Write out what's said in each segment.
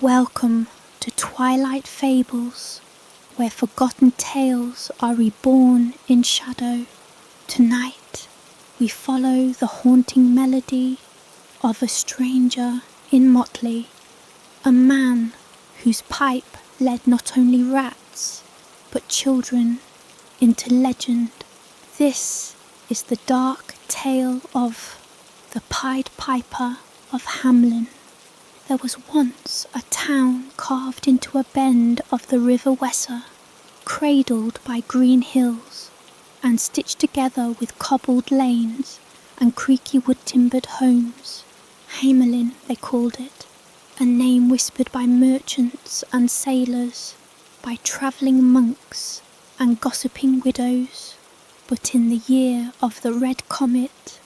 Welcome to Twilight Fables, where forgotten tales are reborn in shadow. Tonight, we follow the haunting melody of a stranger in motley, a man whose pipe led not only rats, but children into legend. This is the dark tale of the Pied Piper of Hamlin. There was once a town carved into a bend of the River Weser, cradled by green hills, and stitched together with cobbled lanes and creaky wood-timbered homes. Hamelin, they called it, a name whispered by merchants and sailors, by travelling monks and gossiping widows. But in the year of the red comet,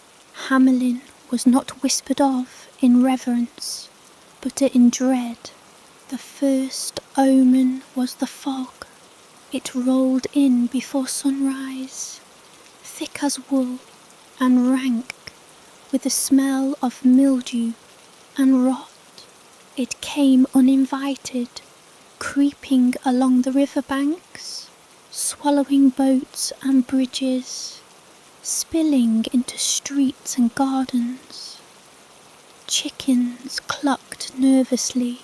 Hamlin was not whispered of in reverence, but in dread. The first omen was the fog. It rolled in before sunrise, thick as wool and rank with the smell of mildew and rot. It came uninvited, creeping along the river banks, swallowing boats and bridges, spilling into streets and gardens. Chickens clucked nervously,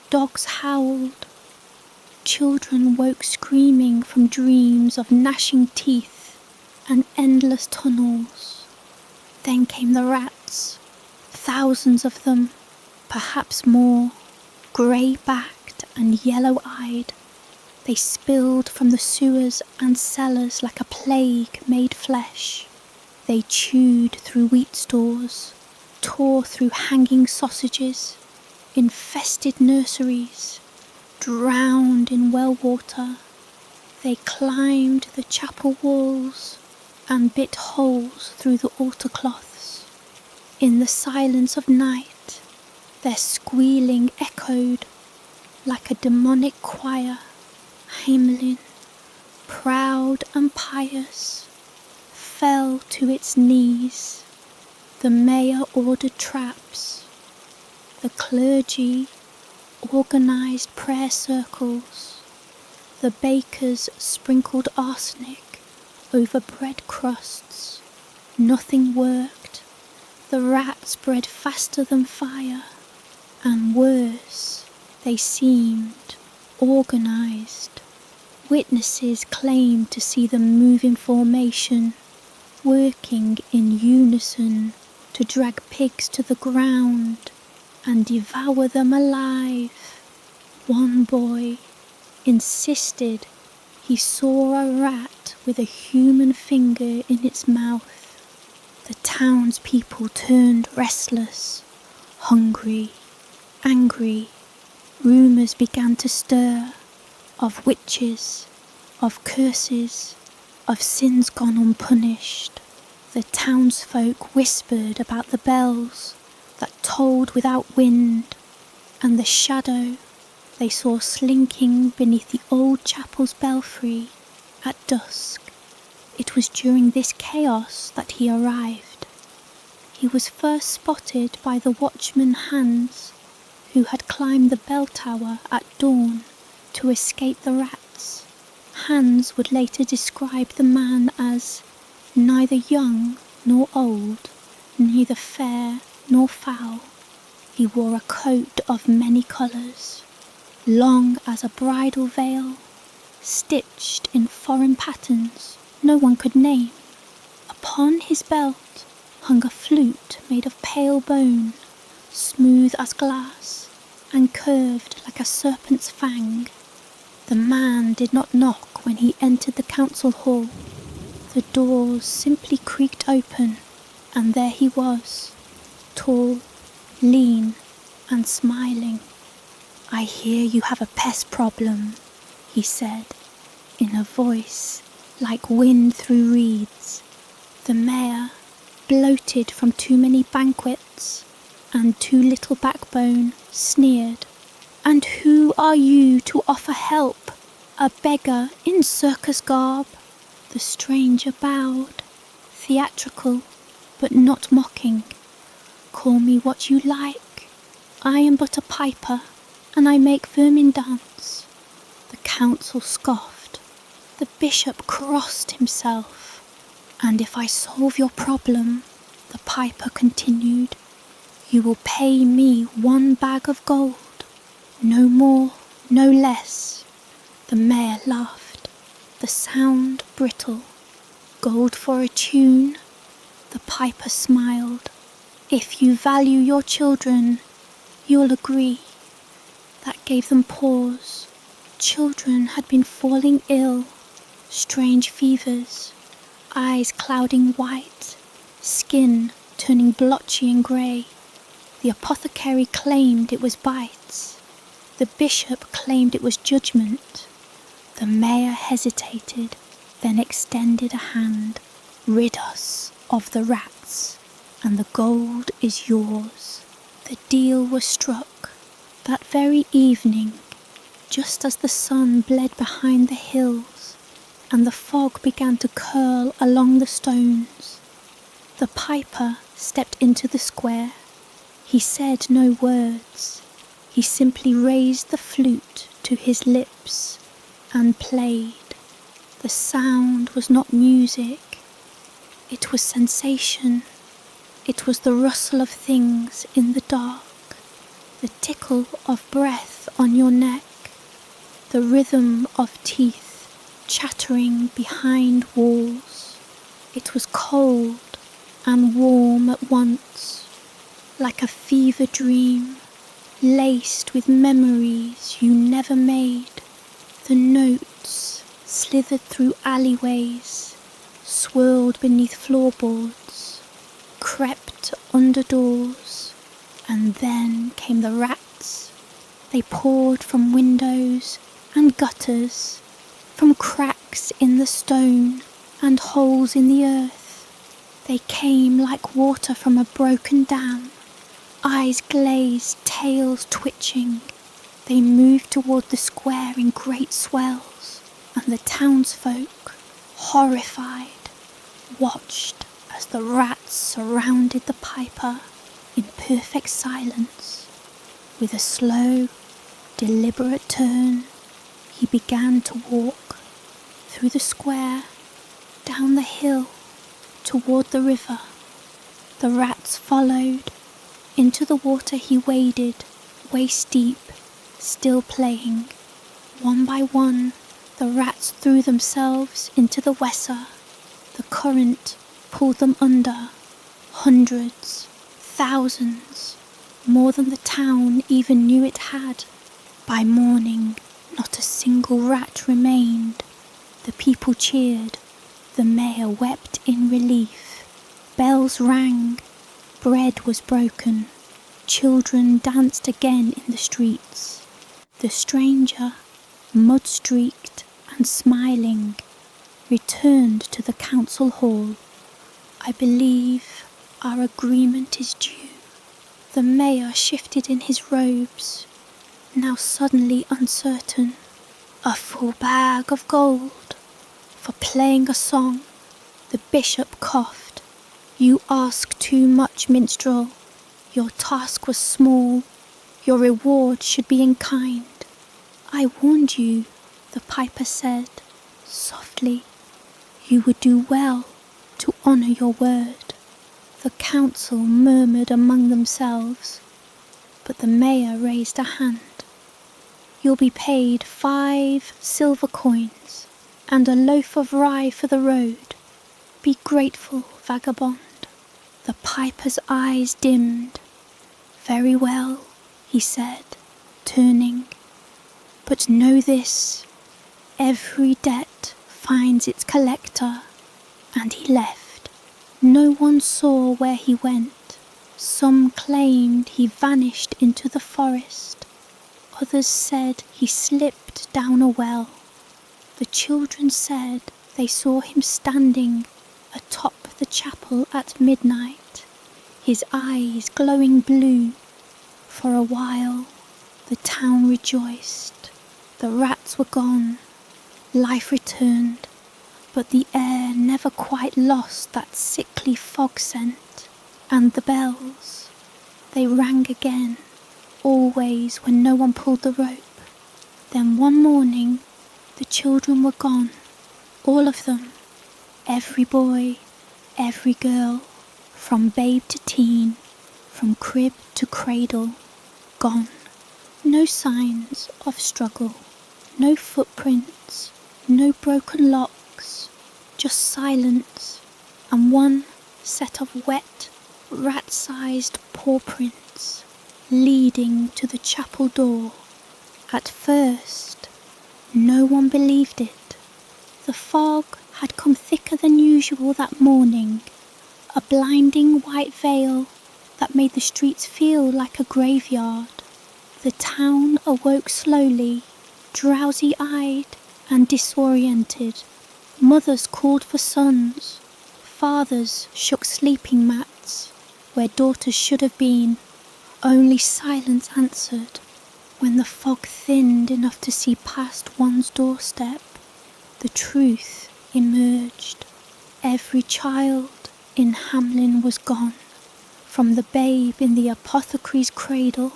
dogs howled, children woke screaming from dreams of gnashing teeth and endless tunnels. Then came the rats, thousands of them, perhaps more, grey-backed and yellow-eyed. They spilled from the sewers and cellars like a plague-made flesh. They chewed through wheat stores, tore through hanging sausages, infested nurseries, drowned in well water. They climbed the chapel walls and bit holes through the altar cloths. In the silence of night, their squealing echoed like a demonic choir. Hamlin, proud and pious, fell to its knees. The mayor ordered traps. The clergy organised prayer circles. The bakers sprinkled arsenic over bread crusts. Nothing worked. The rats bred faster than fire, and worse, they seemed organised. Witnesses claimed to see them move in formation, working in unison to drag pigs to the ground and devour them alive. One boy insisted he saw a rat with a human finger in its mouth. The townspeople turned restless, hungry, angry. Rumours began to stir of witches, of curses, of sins gone unpunished. The townsfolk whispered about the bells that tolled without wind, and the shadow they saw slinking beneath the old chapel's belfry at dusk. It was during this chaos that he arrived. He was first spotted by the watchman Hans, who had climbed the bell tower at dawn to escape the rats. Hans would later describe the man as neither young nor old, neither fair nor foul. He wore a coat of many colours, long as a bridal veil, stitched in foreign patterns no one could name. Upon his belt hung a flute made of pale bone, smooth as glass and curved like a serpent's fang. The man did not knock when he entered the council hall. The doors simply creaked open, and there he was, tall, lean, and smiling. "I hear you have a pest problem," he said, in a voice like wind through reeds. The mayor, bloated from too many banquets and too little backbone, sneered. "And who are you to offer help? A beggar in circus garb?" The stranger bowed, theatrical but not mocking. "Call me what you like. I am but a piper, and I make vermin dance." The council scoffed. The bishop crossed himself. "And if I solve your problem," the piper continued, "you will pay me 1 bag of gold, no more, no less." The mayor laughed, the sound brittle. "Gold for a tune?" The piper smiled. "If you value your children, you'll agree." That gave them pause. Children had been falling ill, strange fevers, eyes clouding white, skin turning blotchy and grey. The apothecary claimed it was bites. The bishop claimed it was judgment. The mayor hesitated, then extended a hand. "Rid us of the rats, and the gold is yours." The deal was struck. That very evening, just as the sun bled behind the hills and the fog began to curl along the stones, the piper stepped into the square. He said no words. He simply raised the flute to his lips and played. The sound was not music. It was sensation. It was the rustle of things in the dark, the tickle of breath on your neck, the rhythm of teeth chattering behind walls. It was cold and warm at once, like a fever dream, laced with memories you never made. The notes slithered through alleyways, swirled beneath floorboards, crept under doors, and then came the rats. They poured from windows and gutters, from cracks in the stone and holes in the earth. They came like water from a broken dam, eyes glazed, tails twitching. They moved toward the square in great swells, and the townsfolk, horrified, watched as the rats surrounded the piper in perfect silence. With a slow, deliberate turn, he began to walk through the square, down the hill, toward the river. The rats followed. Into the water he waded, waist deep, still playing. One by one, the rats threw themselves into the Weser. The current pulled them under. Hundreds, thousands, more than the town even knew it had. By morning, not a single rat remained. The people cheered. The mayor wept in relief. Bells rang. Bread was broken. Children danced again in the streets. The stranger, mud-streaked and smiling, returned to the council hall. "I believe our agreement is due." The mayor shifted in his robes, now suddenly uncertain. "A full bag of gold for playing a song." The bishop coughed. "You ask too much, minstrel. Your task was small. Your reward should be in kind." "I warned you," the piper said, softly. "You would do well to honour your word." The council murmured among themselves, but the mayor raised a hand. "You'll be paid 5 silver coins and a loaf of rye for the road. Be grateful, vagabond." The piper's eyes dimmed. "Very well," he said, turning. "But know this, every debt finds its collector." And he left. No one saw where he went. Some claimed he vanished into the forest. Others said he slipped down a well. The children said they saw him standing atop the chapel at midnight, his eyes glowing blue. For a while, the town rejoiced. The rats were gone. Life returned, but the air never quite lost that sickly fog scent. And the bells, they rang again, always when no one pulled the rope. Then one morning, the children were gone, all of them, every boy, every girl, from babe to teen, from crib to cradle, gone. No signs of struggle, no footprints, no broken locks, just silence and one set of wet, rat-sized paw prints leading to the chapel door. At first, no one believed it. The fog had come thicker than usual that morning, a blinding white veil that made the streets feel like a graveyard. The town awoke slowly, drowsy-eyed and disoriented. Mothers called for sons. Fathers shook sleeping mats where daughters should have been. Only silence answered when the fog thinned enough to see past one's doorstep. The truth emerged. Every child in Hamlin was gone, from the babe in the apothecary's cradle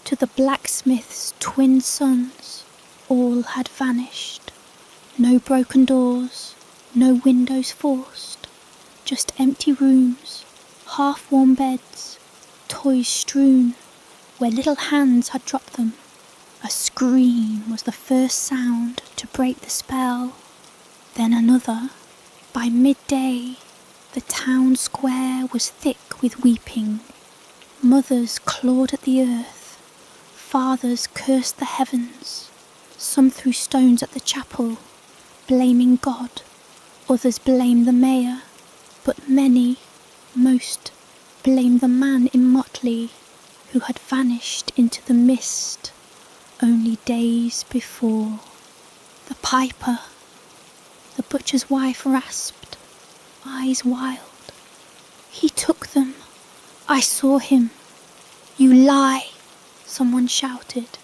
to the blacksmith's twin sons. All had vanished. No broken doors, no windows forced, just empty rooms, half-warm beds, toys strewn where little hands had dropped them. A scream was the first sound to break the spell, then another. By midday, the town square was thick with weeping. Mothers clawed at the earth, fathers cursed the heavens. Some threw stones at the chapel, blaming God. Others blamed the mayor, but many, most, blamed the man in motley who had vanished into the mist only days before. The piper, the butcher's wife rasped, eyes wild. He took them. I saw him. You lie, someone shouted.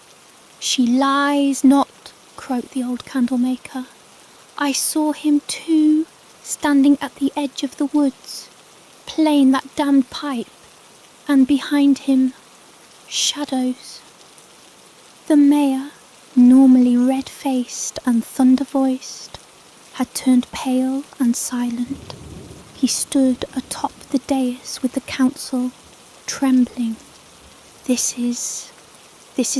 She lies not, croaked the old candlemaker. I saw him too, standing at the edge of the woods, playing that damned pipe, and behind him, shadows. The mayor, normally red-faced and thunder-voiced, had turned pale and silent. He stood atop the dais with the council, trembling. This is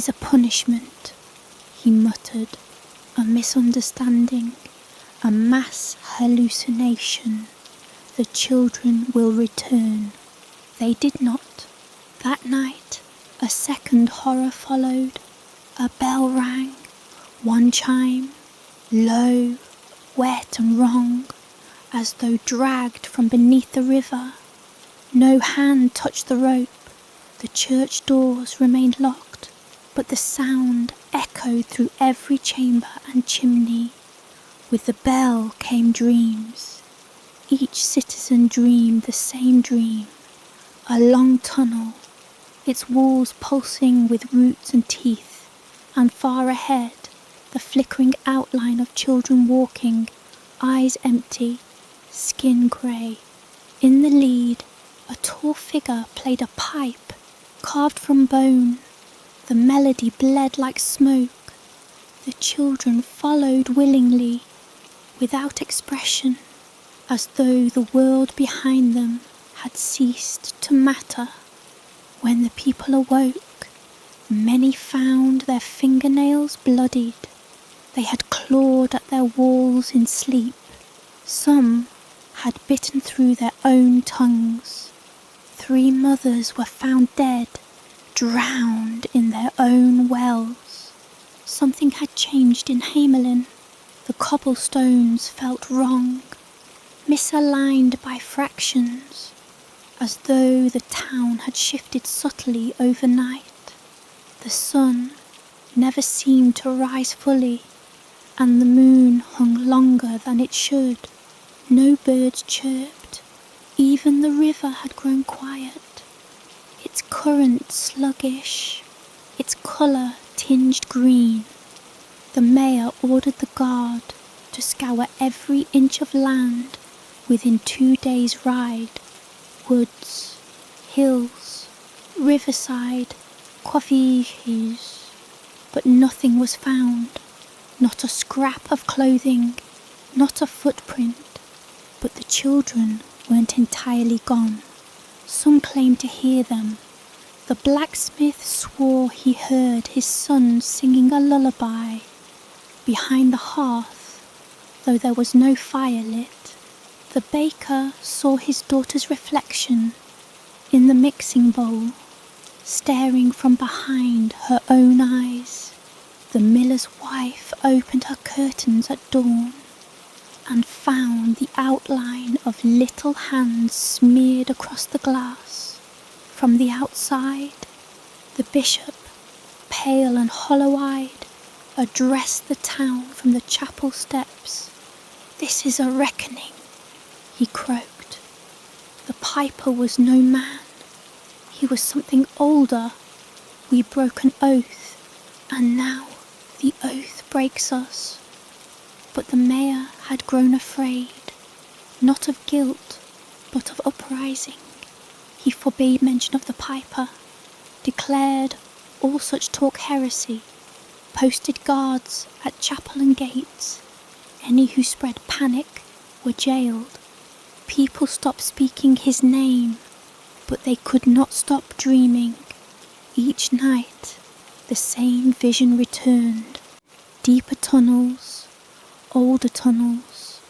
a punishment, he muttered. A misunderstanding, a mass hallucination. The children will return. They did not. That night, a second horror followed. A bell rang, one chime, low, wet and wrong, as though dragged from beneath the river. No hand touched the rope. The church doors remained locked, but the sound echoed through every chamber and chimney. With the bell came dreams. Each citizen dreamed the same dream. A long tunnel, its walls pulsing with roots and teeth, and far ahead, the flickering outline of children walking, eyes empty, skin grey. In the lead, a tall figure played a pipe, carved from bone. The melody bled like smoke. The children followed willingly, without expression, as though the world behind them had ceased to matter. When the people awoke, many found their fingernails bloodied. They had clawed at their walls in sleep. Some had bitten through their own tongues. 3 mothers were found dead, drowned in their own wells. Something had changed in Hamelin. The cobblestones felt wrong, misaligned by fractions, as though the town had shifted subtly overnight. The sun never seemed to rise fully, and the moon hung longer than it should. No birds chirped. Even the river had grown quiet, its current sluggish, its colour tinged green. The mayor ordered the guard to scour every inch of land within 2 days' ride. Woods, hills, riverside, coffees, but nothing was found. Not a scrap of clothing, not a footprint. But the children weren't entirely gone. Some claimed to hear them. The blacksmith swore he heard his son singing a lullaby behind the hearth, though there was no fire lit. The baker saw his daughter's reflection in the mixing bowl, staring from behind her own eyes. The miller's wife opened her curtains at dawn and found the outline of little hands smeared across the glass. From the outside, the bishop, pale and hollow-eyed, addressed the town from the chapel steps. "This is a reckoning," he croaked. The piper was no man. He was something older. We broke an oath, and now the oath breaks us. But the mayor had grown afraid, not of guilt, but of uprising. He forbade mention of the piper, declared all such talk heresy, posted guards at chapel and gates. Any who spread panic were jailed. People stopped speaking his name, but they could not stop dreaming. Each night, the same vision returned. Deeper tunnels, older tunnels,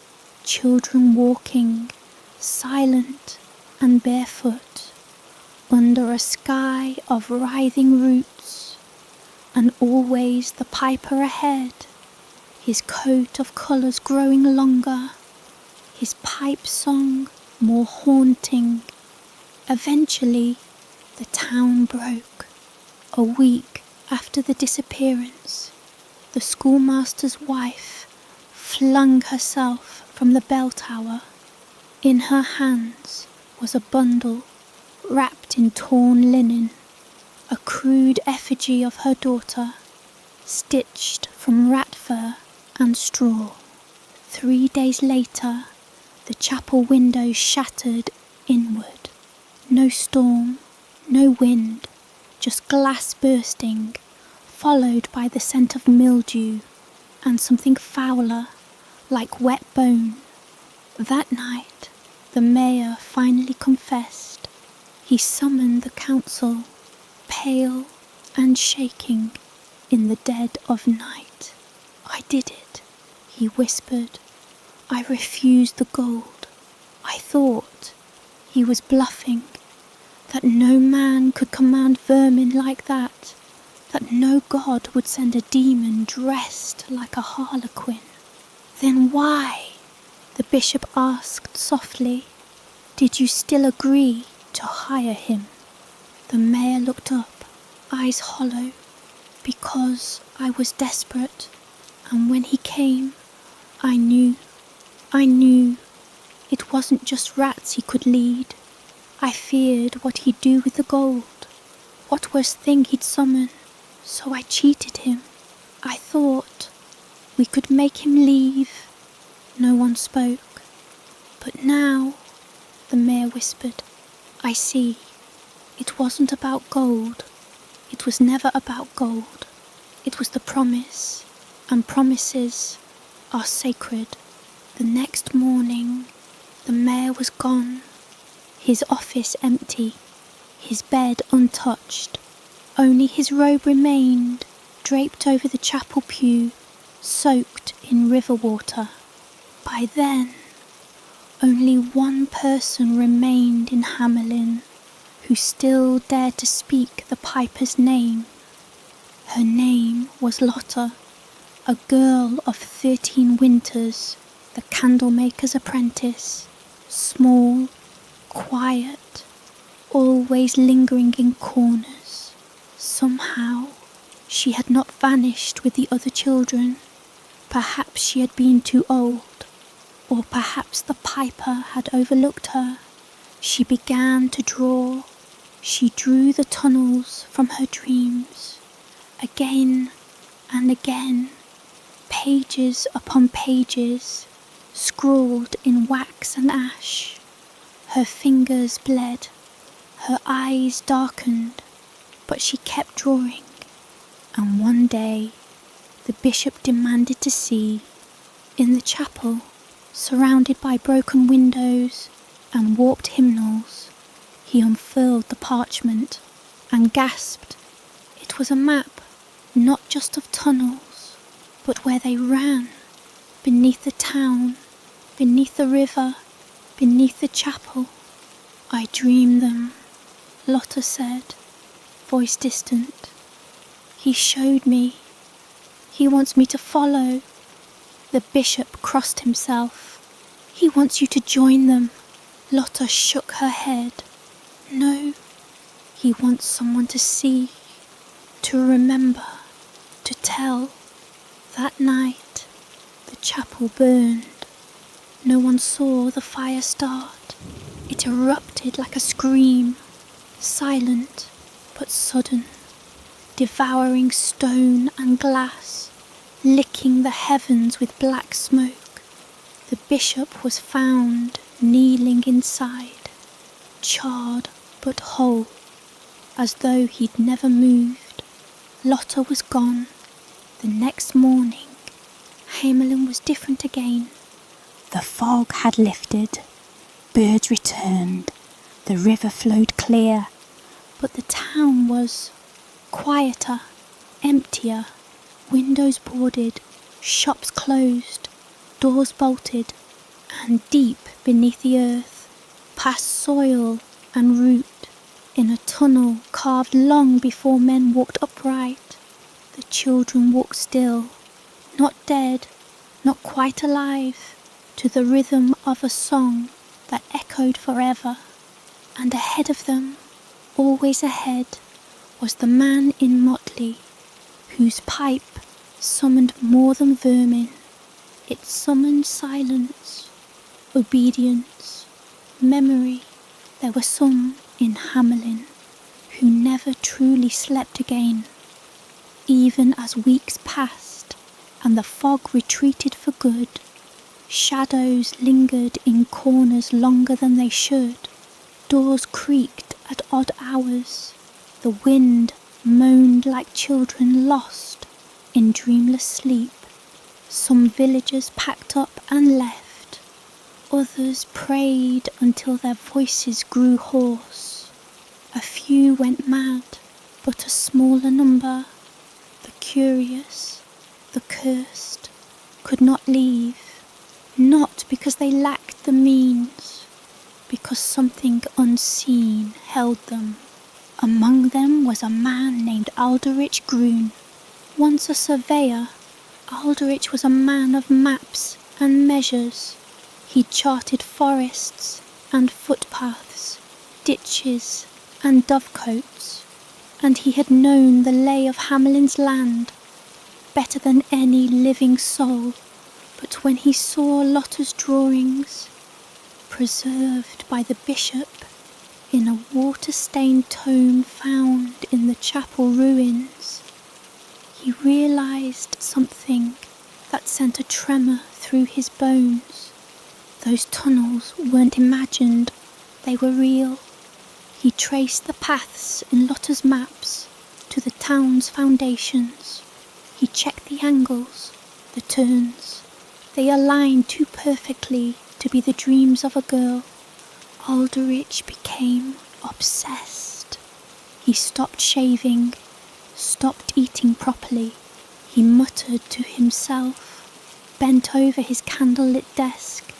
children walking, silent and barefoot, under a sky of writhing roots, and always the piper ahead, his coat of colours growing longer, his pipe song more haunting. Eventually, the town broke. A week after the disappearance, the schoolmaster's wife flung herself from the bell tower. In her hands was a bundle wrapped in torn linen, a crude effigy of her daughter, stitched from rat fur and straw. 3 days later, the chapel window shattered inward. No storm, no wind, just glass bursting, followed by the scent of mildew and something fouler, like wet bone. That night, the mayor finally confessed. He summoned the council, pale and shaking, in the dead of night. "I did it," he whispered. "I refused the gold. I thought," he was bluffing, "that no man could command vermin like that, that no god would send a demon dressed like a harlequin." "Then why," the bishop asked softly, "did you still agree to hire him?" The mayor looked up, eyes hollow. "Because I was desperate, and when he came, I knew it wasn't just rats he could lead. I feared what he'd do with the gold, what worst thing he'd summon, so I cheated him. I thought we could make him leave." No one spoke. "But now," the mayor whispered, "I see. It wasn't about gold. It was never about gold. It was the promise, and promises are sacred." The next morning, the mayor was gone, his office empty, his bed untouched. Only his robe remained, draped over the chapel pew, soaked in river water. By then, only one person remained in Hamlin who still dared to speak the piper's name. Her name was Lotta, a girl of 13 winters, the candlemaker's apprentice, small, quiet, always lingering in corners. Somehow, she had not vanished with the other children. Perhaps she had been too old, or perhaps the piper had overlooked her. She began to draw. She drew the tunnels from her dreams. Again and again, pages upon pages, scrawled in wax and ash. Her fingers bled, her eyes darkened. But she kept drawing, and one day the bishop demanded to see, in the chapel, surrounded by broken windows and warped hymnals. He unfurled the parchment and gasped. It was a map, not just of tunnels, but where they ran, beneath the town, beneath the river, beneath the chapel. I dreamed them, Lotta said, voice distant. He showed me. He wants me to follow. The bishop crossed himself. He wants you to join them. Lotta shook her head. No, he wants someone to see, to remember, to tell. That night, the chapel burned. No one saw the fire start. It erupted like a scream, silent but sudden, devouring stone and glass, licking the heavens with black smoke. The bishop was found kneeling inside, charred but whole, as though he'd never moved. Lotta was gone. The next morning, Hamelin was different again. The fog had lifted, birds returned, the river flowed clear, but the town was quieter, emptier, windows boarded, shops closed, doors bolted, and deep beneath the earth, past soil and root, in a tunnel carved long before men walked upright, the children walked still, not dead, not quite alive, to the rhythm of a song that echoed forever. And ahead of them, always ahead, was the man in motley, whose pipe summoned more than vermin. It summoned silence, obedience, memory. There were some in Hamlin who never truly slept again. Even as weeks passed and the fog retreated for good, shadows lingered in corners longer than they should. Doors creaked at odd hours. The wind moaned like children lost in dreamless sleep. Some villagers packed up and left. Others prayed until their voices grew hoarse. A few went mad, but a smaller number, the curious, the cursed, could not leave. Not because they lacked the means, because something unseen held them. Among them was a man named Aldrich Grun. Once a surveyor, Aldrich was a man of maps and measures. He charted forests and footpaths, ditches and dovecotes, and he had known the lay of Hamlin's land better than any living soul. But when he saw Lotta's drawings, preserved by the bishop in a water-stained tome found in the chapel ruins, he realised something that sent a tremor through his bones. Those tunnels weren't imagined, they were real. He traced the paths in Lotta's maps to the town's foundations. He checked the angles, the turns. They aligned too perfectly to be the dreams of a girl. Aldrich became obsessed. He stopped shaving, stopped eating properly. He muttered to himself, bent over his candlelit desk,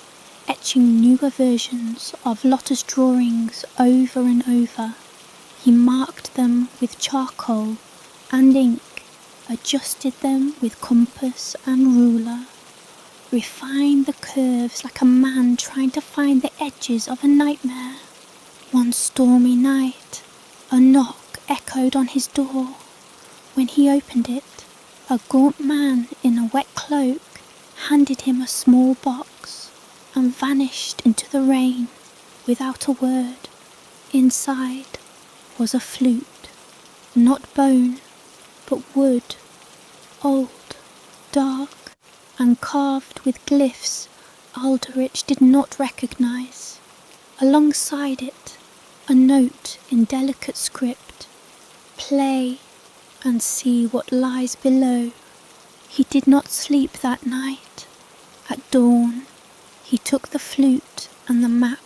etching newer versions of Lotta's drawings over and over. He marked them with charcoal and ink, adjusted them with compass and ruler, refined the curves like a man trying to find the edges of a nightmare. One stormy night, a knock echoed on his door. When he opened it, a gaunt man in a wet cloak handed him a small box and vanished into the rain without a word. Inside was a flute, not bone, but wood, old, dark, and carved with glyphs Aldrich did not recognise. Alongside it, a note in delicate script. play and see what lies below. He did not sleep that night. At dawn, he took the flute and the map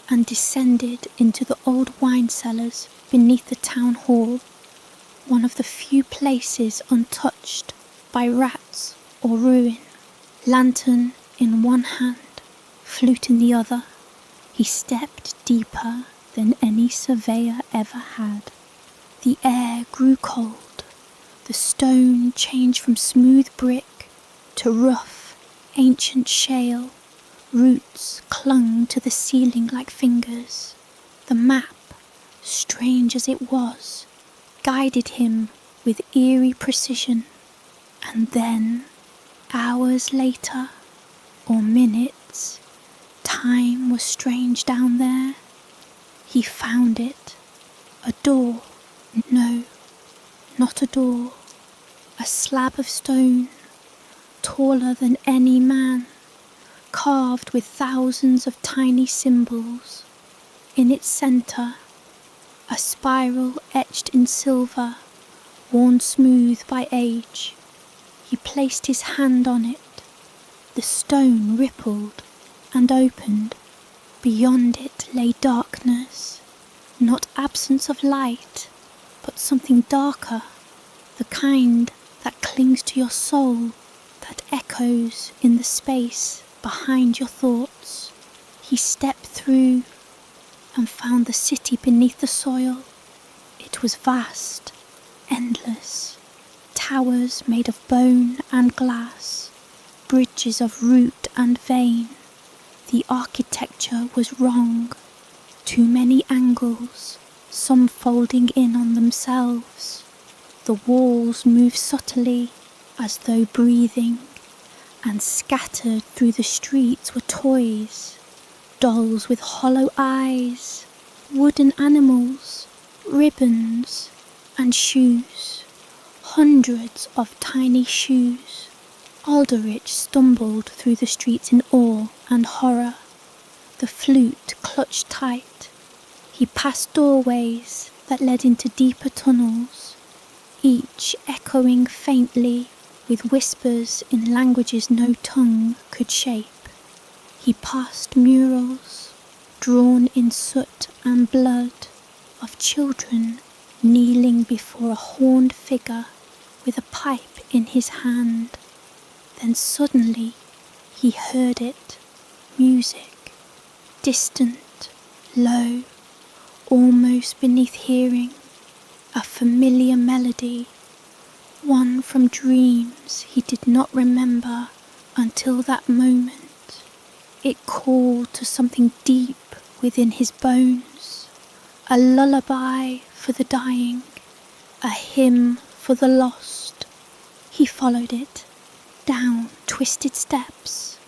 and descended into the old wine cellars beneath the town hall, one of the few places untouched by rats or ruin. Lantern in one hand, flute in the other, he stepped deeper than any surveyor ever had. The air grew cold. The stone changed from smooth brick to rough, ancient shale. Roots clung to the ceiling like fingers. The map, strange as it was, guided him with eerie precision. And then, hours later, or minutes, time was strange down there. He found it. A door. No, not a door. A slab of stone, taller than any man, carved with thousands of tiny symbols. In its centre, a spiral etched in silver, worn smooth by age. He placed his hand on it. The stone rippled and opened. Beyond it lay darkness, not absence of light, but something darker, the kind that clings to your soul, that echoes in the space behind your thoughts. He stepped through and found the city beneath the soil. It was vast, endless, towers made of bone and glass, bridges of root and vein. The architecture was wrong, too many angles, some folding in on themselves. The walls moved subtly, as though breathing, and scattered through the streets were toys, dolls with hollow eyes, wooden animals, ribbons, and shoes, hundreds of tiny shoes. Aldrich stumbled through the streets in awe and horror. The flute clutched tight. He passed doorways that led into deeper tunnels, each echoing faintly with whispers in languages no tongue could shape. He passed murals, drawn in soot and blood, of children kneeling before a horned figure with a pipe in his hand. Then suddenly he heard it, music, distant, low, almost beneath hearing, a familiar melody, one from dreams he did not remember until that moment. It called to something deep within his bones, a lullaby for the dying, a hymn for the lost. He followed it, down twisted steps,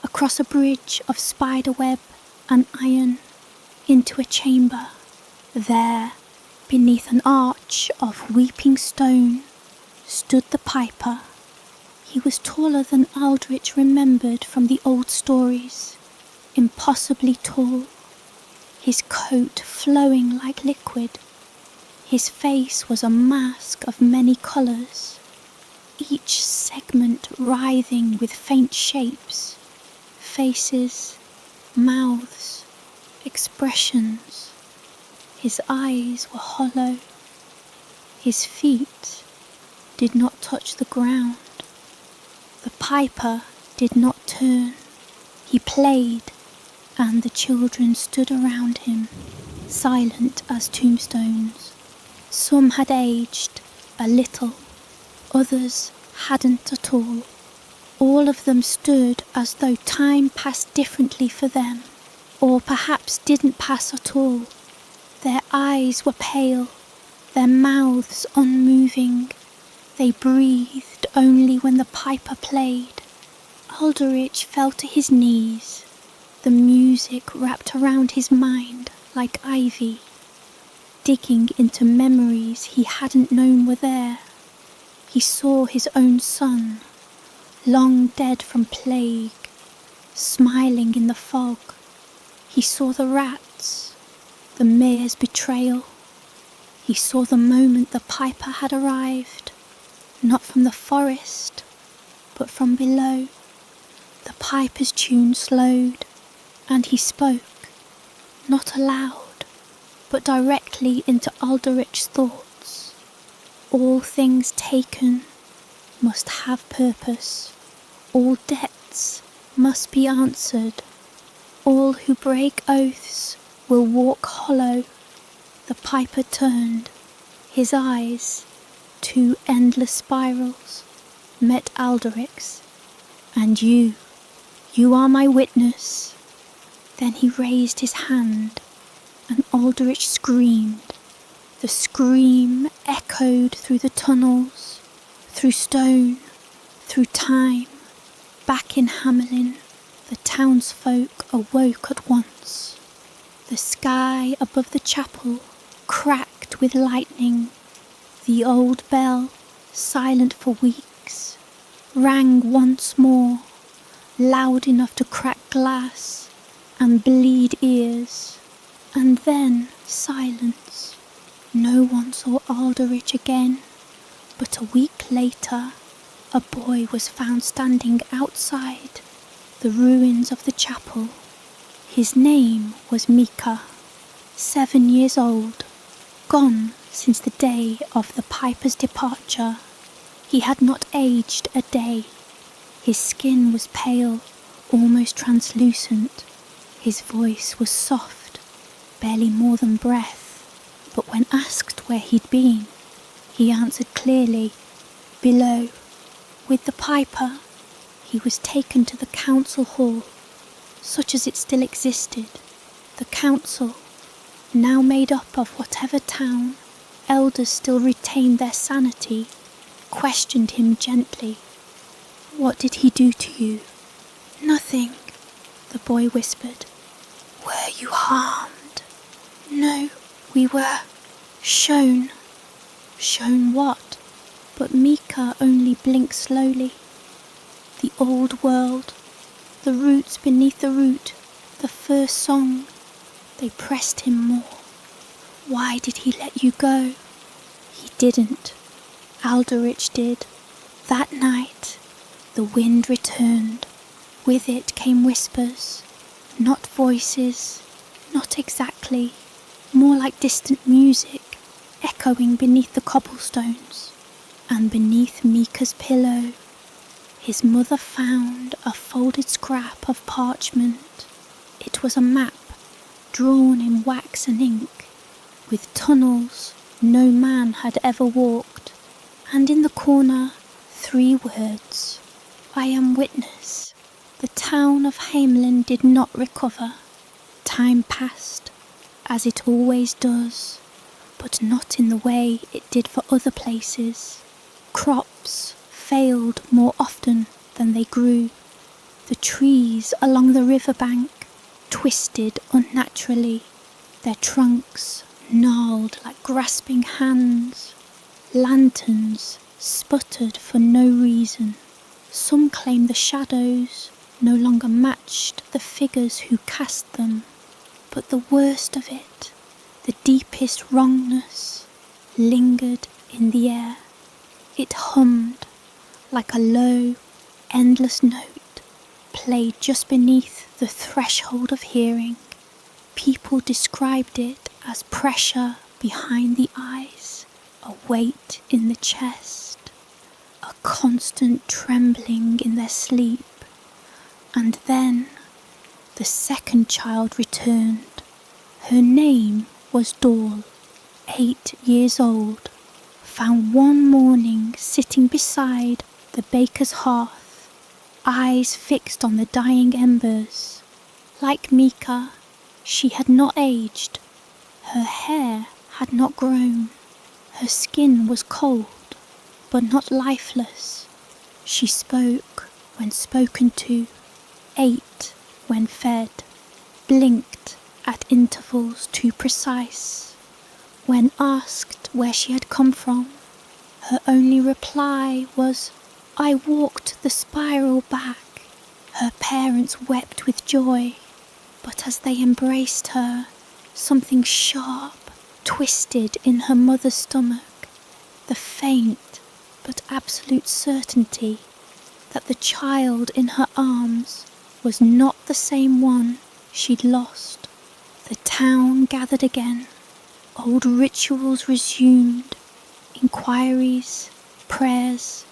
across a bridge of spiderweb and iron, into a chamber. There, beneath an arch of weeping stone, stood the piper. He was taller than Aldrich remembered from the old stories, impossibly tall, his coat flowing like liquid. His face was a mask of many colours, each segment writhing with faint shapes, faces, mouths, expressions. His eyes were hollow. His feet did not touch the ground. The piper did not turn. He played, and the children stood around him, silent as tombstones. Some had aged a little, others hadn't at all. All of them stood as though time passed differently for them, or perhaps didn't pass at all. Their eyes were pale, their mouths unmoving. They breathed only when the piper played. Aldrich fell to his knees. The music wrapped around his mind like ivy, digging into memories he hadn't known were there. He saw his own son, long dead from plague, smiling in the fog. He saw the rats, the mayor's betrayal. He saw the moment the piper had arrived, not from the forest, but from below. The piper's tune slowed, and he spoke, not aloud, but directly into Aldrich's thoughts. All things taken must have purpose. All debts must be answered. All who break oaths will walk hollow. The piper turned. His eyes, two endless spirals, met Aldrich's. And you are my witness. Then he raised his hand, and Aldrich screamed. The scream echoed through the tunnels, through stone, through time. Back in Hamlin, the townsfolk awoke at once. The sky above the chapel cracked with lightning. The old bell, silent for weeks, rang once more, loud enough to crack glass and bleed ears. And then silence. No one saw Aldrich again, but a week later a boy was found standing outside the ruins of the chapel. His name was Micah, 7 years old, gone since the day of the piper's departure. He had not aged a day. His skin was pale, almost translucent. His voice was soft, barely more than breath. But when asked where he'd been, he answered clearly, below, with the piper. He was taken to the council hall, such as it still existed. The council, now made up of whatever town elders still retained their sanity, questioned him gently. What did he do to you? Nothing, the boy whispered. Were you harmed? No, we were shown. Shown what? But Micah only blinked slowly. The old world, the roots beneath the root, the first song, they pressed him more. Why did he let you go? He didn't. Aldrich did. That night, the wind returned. With it came whispers, not voices, not exactly, more like distant music, echoing beneath the cobblestones. And beneath Micah's pillow, his mother found a folded scrap of parchment. It was a map, drawn in wax and ink, with tunnels no man had ever walked, and in the corner 3 words, I am witness. The town of Hamlin did not recover. Time passed, as it always does, but not in the way it did for other places. Crops failed more often than they grew. The trees along the riverbank twisted unnaturally, their trunks gnarled like grasping hands. Lanterns sputtered for no reason. Some claimed the shadows no longer matched the figures who cast them. But the worst of it, the deepest wrongness, lingered in the air. It hummed like a low, endless note, played just beneath the threshold of hearing. People described it as pressure behind the eyes, a weight in the chest, a constant trembling in their sleep. And then the second child returned. Her name was Doll, 8 years old, found one morning sitting beside the baker's hearth, eyes fixed on the dying embers. Like Micah, she had not aged. Her hair had not grown. Her skin was cold, but not lifeless. She spoke when spoken to, ate when fed, blinked at intervals too precise. When asked where she had come from, her only reply was, I walked the spiral back. Her parents wept with joy, but as they embraced her, something sharp, twisted in her mother's stomach, the faint but absolute certainty that the child in her arms was not the same one she'd lost. The town gathered again, old rituals resumed, inquiries, prayers,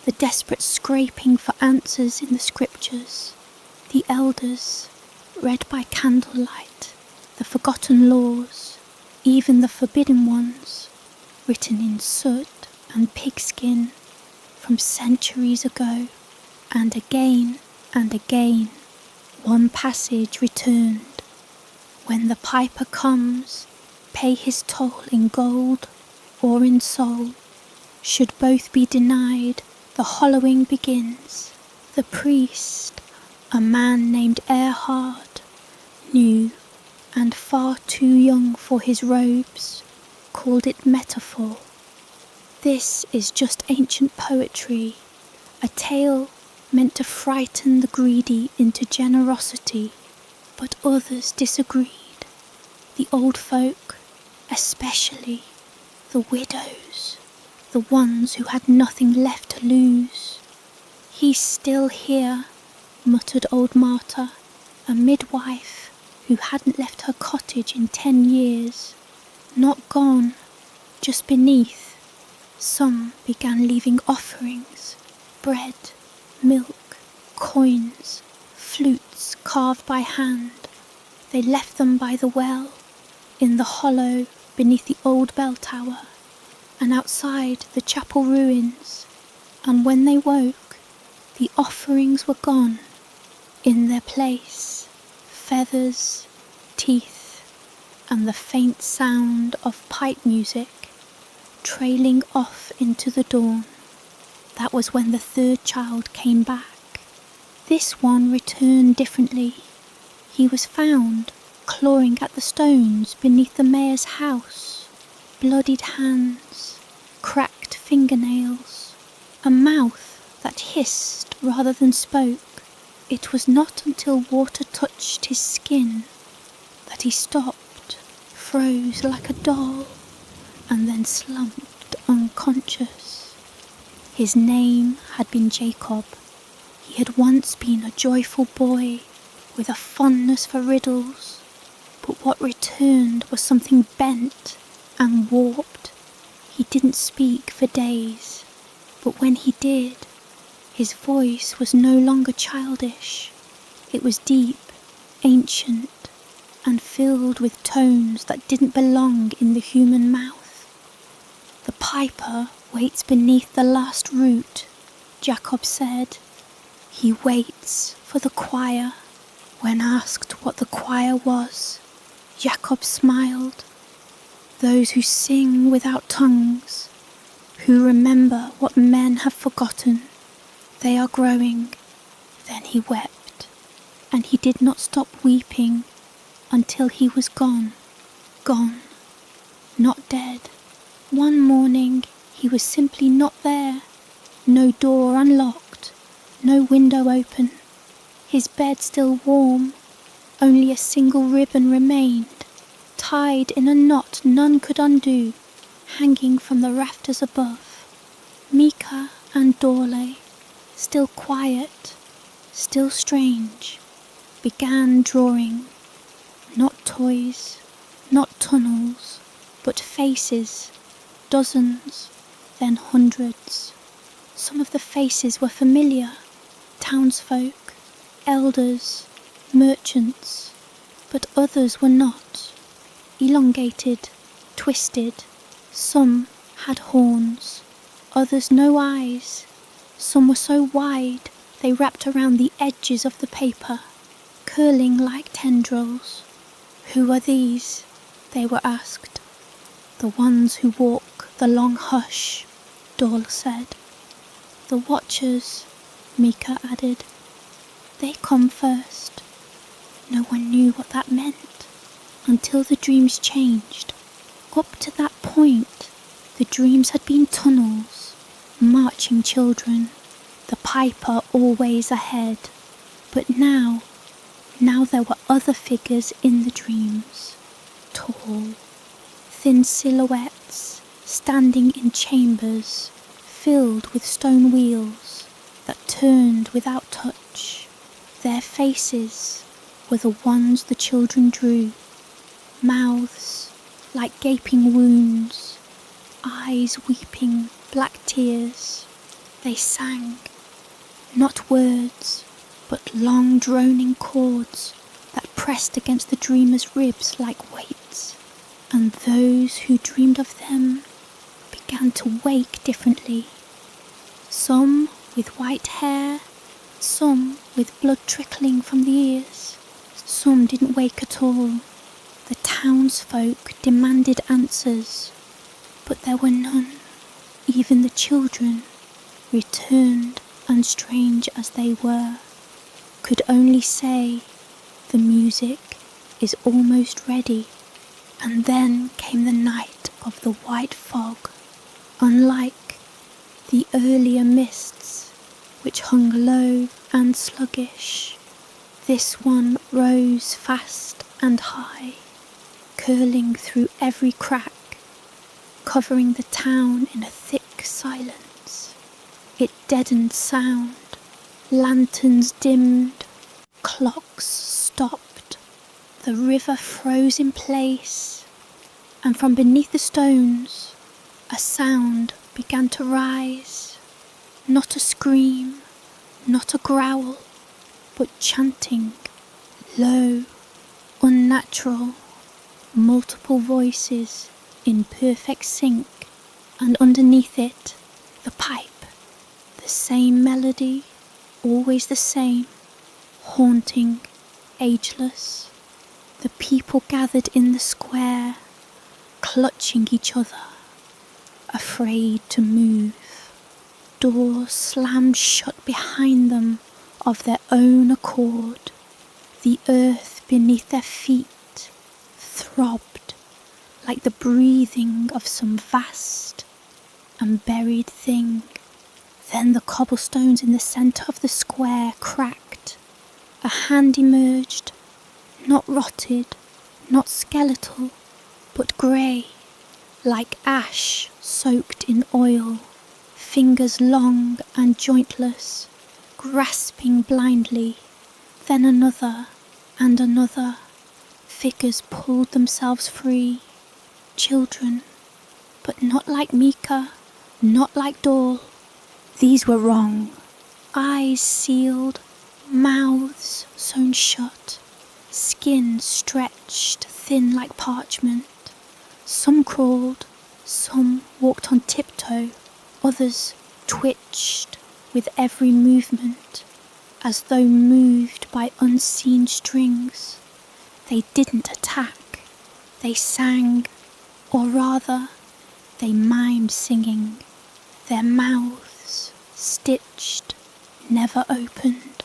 the desperate scraping for answers in the scriptures, the elders read by candlelight, the forgotten laws, even the forbidden ones, written in soot and pigskin from centuries ago, and again, one passage returned. When the piper comes, pay his toll in gold or in soul. Should both be denied, the hollowing begins. The priest, a man named Erhard, new and far too young for his robes, called it metaphor. This is just ancient poetry, a tale meant to frighten the greedy into generosity, but others disagreed. The old folk, especially the widows, the ones who had nothing left to lose. He's still here, muttered old Marta, a midwife who hadn't left her cottage in 10 years. Not gone, just beneath. Some began leaving offerings, bread, milk, coins, flutes carved by hand. They left them by the well, in the hollow beneath the old bell tower, and outside the chapel ruins. And when they woke, the offerings were gone. In their place, feathers, teeth, and the faint sound of pipe music trailing off into the dawn. That was when the third child came back. This one returned differently. He was found clawing at the stones beneath the mayor's house. Bloodied hands, cracked fingernails, a mouth that hissed rather than spoke. It was not until water touched his skin that he stopped, froze like a doll, and then slumped unconscious. His name had been Jacob. He had once been a joyful boy with a fondness for riddles, but what returned was something bent and warped. He didn't speak for days, but when he did, his voice was no longer childish. It was deep, ancient, and filled with tones that didn't belong in the human mouth. The piper waits beneath the last root, Jacob said. He waits for the choir. When asked what the choir was, Jacob smiled. Those who sing without tongues, who remember what men have forgotten, they are growing. Then he wept, and he did not stop weeping until he was gone, not dead. One morning he was simply not there, no door unlocked, no window open, his bed still warm, only a single ribbon remained, tied in a knot none could undo, hanging from the rafters above. Mika and Dorle, still quiet, still strange, began drawing, not toys, not tunnels, but faces, dozens, then hundreds. Some of the faces were familiar, townsfolk, elders, merchants, but others were not, elongated, twisted. Some had horns, others no eyes. Some were so wide they wrapped around the edges of the paper, curling like tendrils. Who are these? They were asked. The ones who walk the long hush, Dorle said. The watchers, Mika added. They come first. No one knew what that meant until the dreams changed. Up to that point, the dreams had been tunnels, marching children, the piper always ahead. But now there were other figures in the dreams, tall, thin silhouettes standing in chambers filled with stone wheels that turned without touch. Their faces were the ones the children drew, mouths like gaping wounds, eyes weeping black tears. They sang, not words, but long droning chords that pressed against the dreamer's ribs like weights, and those who dreamed of them began to wake differently. Some with white hair, some with blood trickling from the ears. Some didn't wake at all. The townsfolk demanded answers, but there were none. Even the children, returned and strange as they were, could only say, the music is almost ready. And then came the night of the white fog, unlike the earlier mists which hung low and sluggish. This one rose fast and high, curling through every crack, covering the town in a thick silence. It deadened sound, lanterns dimmed, clocks stopped, the river froze in place, and from beneath the stones a sound began to rise. Not a scream, not a growl, but chanting, low, unnatural, multiple voices in perfect sync, and underneath it, the pipe, the same melody, always the same, haunting, ageless. The people gathered in the square, clutching each other, afraid to move. Doors slammed shut behind them of their own accord. The earth beneath their feet throbbed like the breathing of some vast and buried thing. Then the cobblestones in the centre of the square cracked. A hand emerged, not rotted, not skeletal, but grey, like ash soaked in oil, fingers long and jointless, grasping blindly. Then another and another. Figures pulled themselves free. Children, but not like Mika, not like Dol. These were wrong. Eyes sealed, mouths sewn shut, skin stretched thin like parchment. Some crawled, some walked on tiptoe, others twitched with every movement, as though moved by unseen strings. They didn't attack, they sang, or rather, they mimed singing, their mouths stitched, never opened,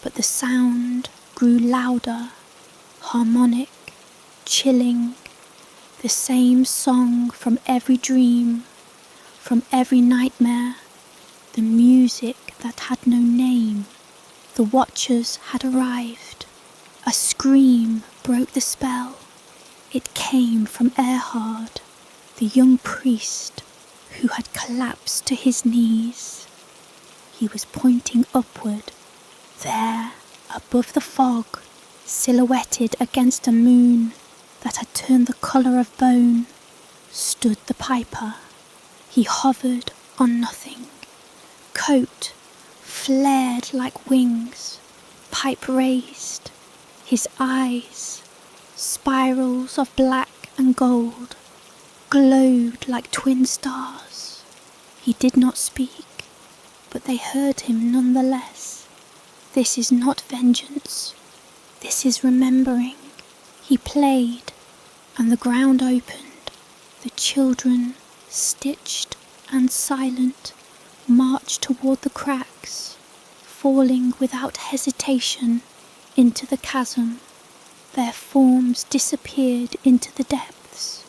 but the sound grew louder, harmonic, chilling, the same song from every dream, from every nightmare, the music that had no name. The watchers had arrived. A scream broke the spell. It came from Erhard, the young priest who had collapsed to his knees. He was pointing upward. There, above the fog, silhouetted against a moon that had turned the colour of bone, stood the piper. He hovered on nothing. Coat flared like wings, pipe raised. His eyes, spirals of black and gold, glowed like twin stars. He did not speak, but they heard him nonetheless. This is not vengeance. This is remembering. He played, and the ground opened. The children, stitched and silent, marched toward the cracks, falling without hesitation into the chasm. Their forms disappeared into the depths,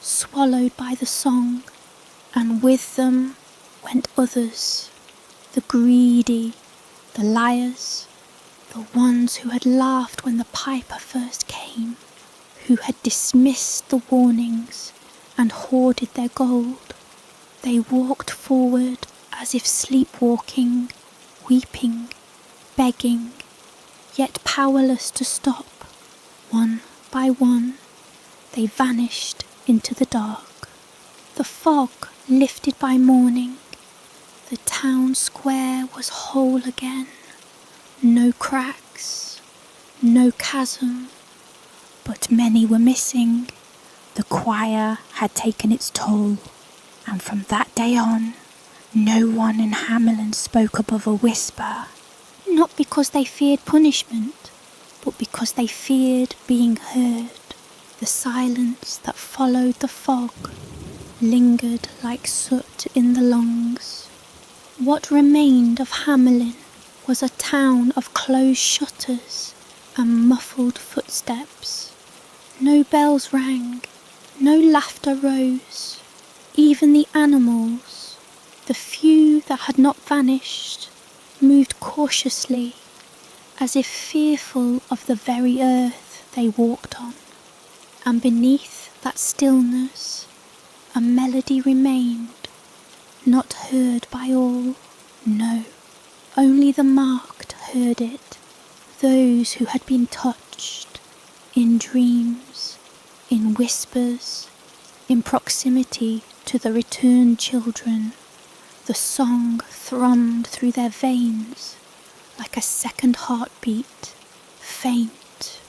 swallowed by the song, and with them went others, the greedy, the liars, the ones who had laughed when the piper first came, who had dismissed the warnings and hoarded their gold. They walked forward as if sleepwalking, weeping, begging, yet powerless to stop. One by one, they vanished into the dark. The fog lifted by morning. The town square was whole again. No cracks, no chasm, but many were missing. The choir had taken its toll, and from that day on, no one in Hamlin spoke above a whisper. Not because they feared punishment, but because they feared being heard. The silence that followed the fog lingered like soot in the lungs. What remained of Hamlin was a town of closed shutters and muffled footsteps. No bells rang, no laughter rose. Even the animals, the few that had not vanished, moved cautiously, as if fearful of the very earth they walked on. And beneath that stillness, a melody remained, not heard by all, no, only the marked heard it, those who had been touched, in dreams, in whispers, in proximity to the returned children. The song thrummed through their veins like a second heartbeat, faint,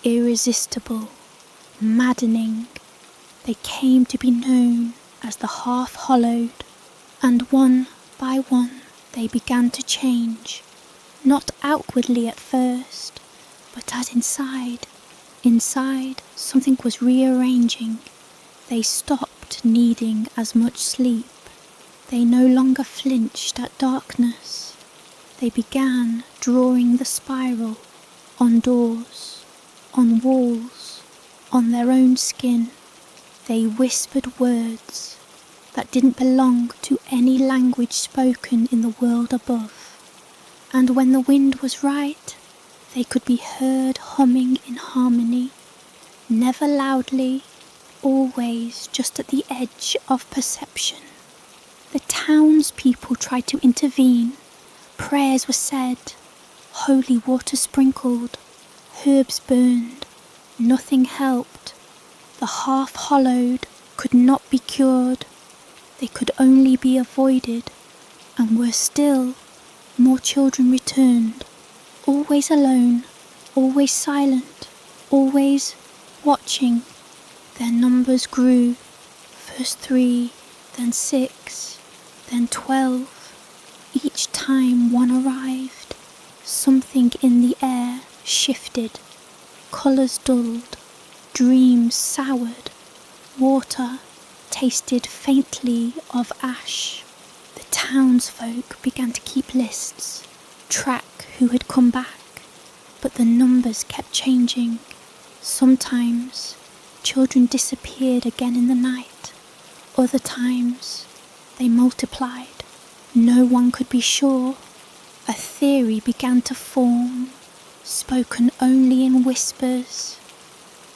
irresistible, maddening. They came to be known as the half-hollowed, and one by one they began to change, not outwardly at first, but as inside something was rearranging. They stopped needing as much sleep. They no longer flinched at darkness. They began drawing the spiral on doors, on walls, on their own skin. They whispered words that didn't belong to any language spoken in the world above. And when the wind was right, they could be heard humming in harmony, never loudly, always just at the edge of perception. The townspeople tried to intervene. Prayers were said, holy water sprinkled, herbs burned. Nothing helped. The half-hollowed could not be cured. They could only be avoided, and worse still, more children returned, always alone, always silent, always watching. Their numbers grew, first 3, then 6, then 12. Each time one arrived, something in the air shifted, colours dulled, dreams soured, water tasted faintly of ash. The townsfolk began to keep lists, track who had come back, but the numbers kept changing. Sometimes children disappeared again in the night. Other times they multiplied. No one could be sure. A theory began to form, spoken only in whispers.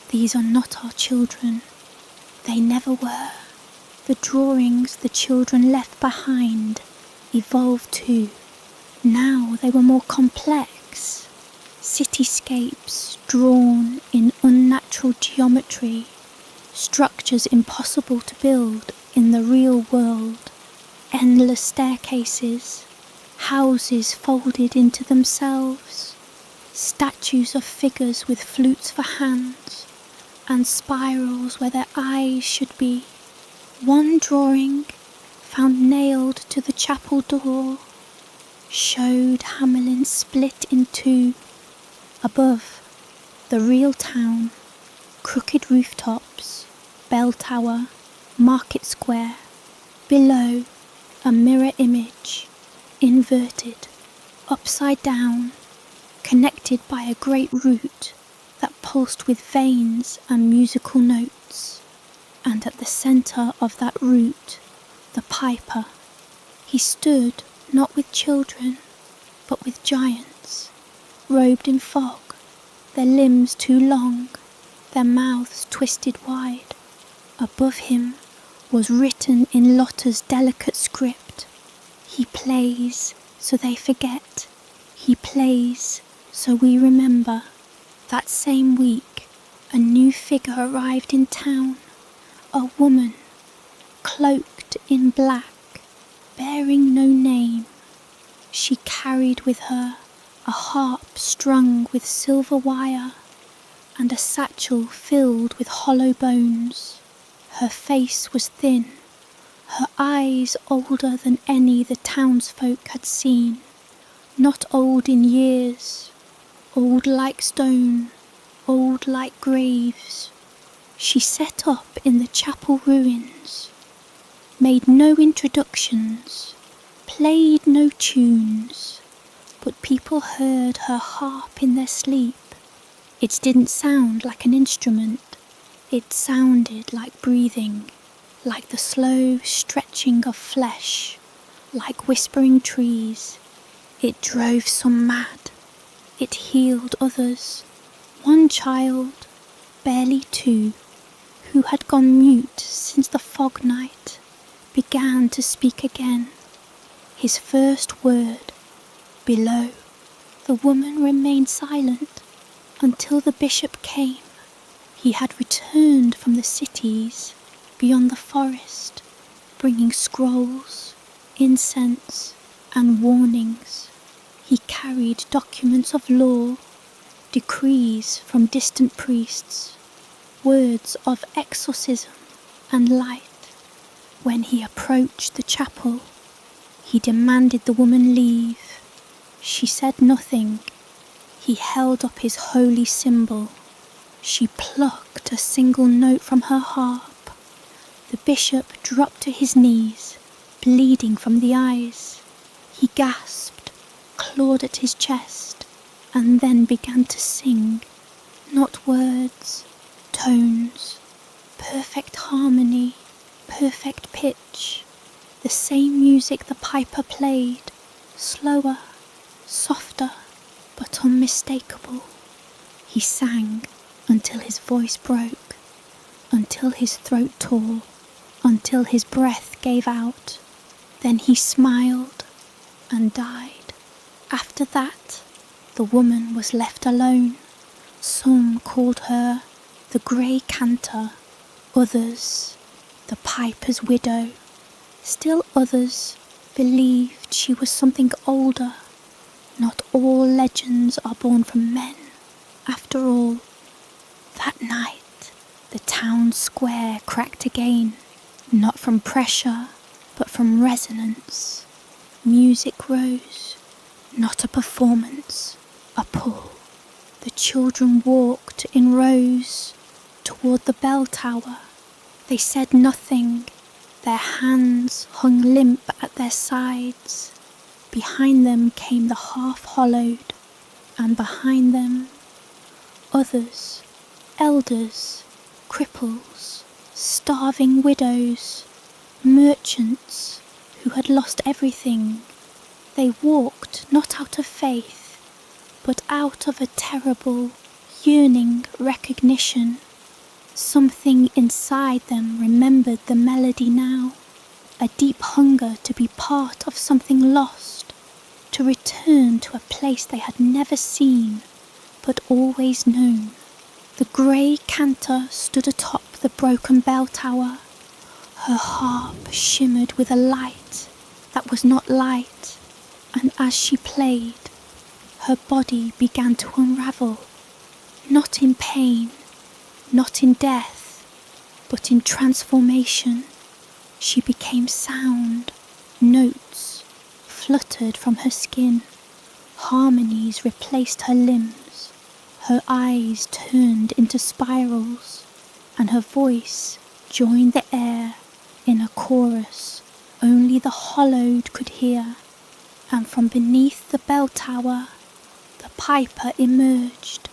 These are not our children. They never were. The drawings the children left behind evolved too. Now they were more complex. Cityscapes drawn in unnatural geometry, structures impossible to build in the real world, endless staircases, houses folded into themselves, statues of figures with flutes for hands, and spirals where their eyes should be. One drawing, found nailed to the chapel door, showed Hamlin split in two. Above, the real town, crooked rooftops, bell tower, market square. Below, a mirror image, inverted, upside down, connected by a great root that pulsed with veins and musical notes. And at the centre of that root, the piper. He stood not with children, but with giants, robed in fog, their limbs too long, their mouths twisted wide. Above him was written in Lotta's delicate script, "He plays so they forget, he plays so we remember." That same week, a new figure arrived in town, a woman, cloaked in black, bearing no name. She carried with her a harp strung with silver wire and a satchel filled with hollow bones. Her face was thin, her eyes older than any the townsfolk had seen, not old in years, old like stone, old like graves. She set up in the chapel ruins, made no introductions, played no tunes, but people heard her harp in their sleep. It didn't sound like an instrument, it sounded like breathing, like the slow stretching of flesh, like whispering trees. It drove some mad, it healed others. One child, barely 2, who had gone mute since the fog night, began to speak again. His first word, "below." The woman remained silent until the bishop came. He had returned from the cities beyond the forest, bringing scrolls, incense, and warnings. He carried documents of law, decrees from distant priests, words of exorcism and light. When he approached the chapel, he demanded the woman leave. She said nothing. He held up his holy symbol. She plucked a single note from her harp. The bishop dropped to his knees, bleeding from the eyes. He gasped, clawed at his chest, and then began to sing. Not words, tones, perfect harmony, perfect pitch. The same music the piper played, slower, softer, but unmistakable. He sang until his voice broke, until his throat tore, until his breath gave out. Then he smiled and died. After that, the woman was left alone. Some called her the grey cantor, others the piper's widow. Still others believed she was something older. Not all legends are born from men. After all, that night the town square cracked again, not from pressure, but from resonance. Music rose, not a performance, a pull. The children walked in rows toward the bell tower. They said nothing. Their hands hung limp at their sides. Behind them came the half-hollowed, and behind them others, elders, cripples, starving widows, merchants who had lost everything. They walked not out of faith, but out of a terrible, yearning recognition. Something inside them remembered the melody now, a deep hunger to be part of something lost, to return to a place they had never seen, but always known. The grey cantor stood atop the broken bell tower. Her harp shimmered with a light that was not light, and as she played, her body began to unravel, not in pain, not in death, but in transformation. She became sound, notes fluttered from her skin, harmonies replaced her limbs, her eyes turned into spirals, and her voice joined the air in a chorus only the hollowed could hear. And from beneath the bell tower, the piper emerged.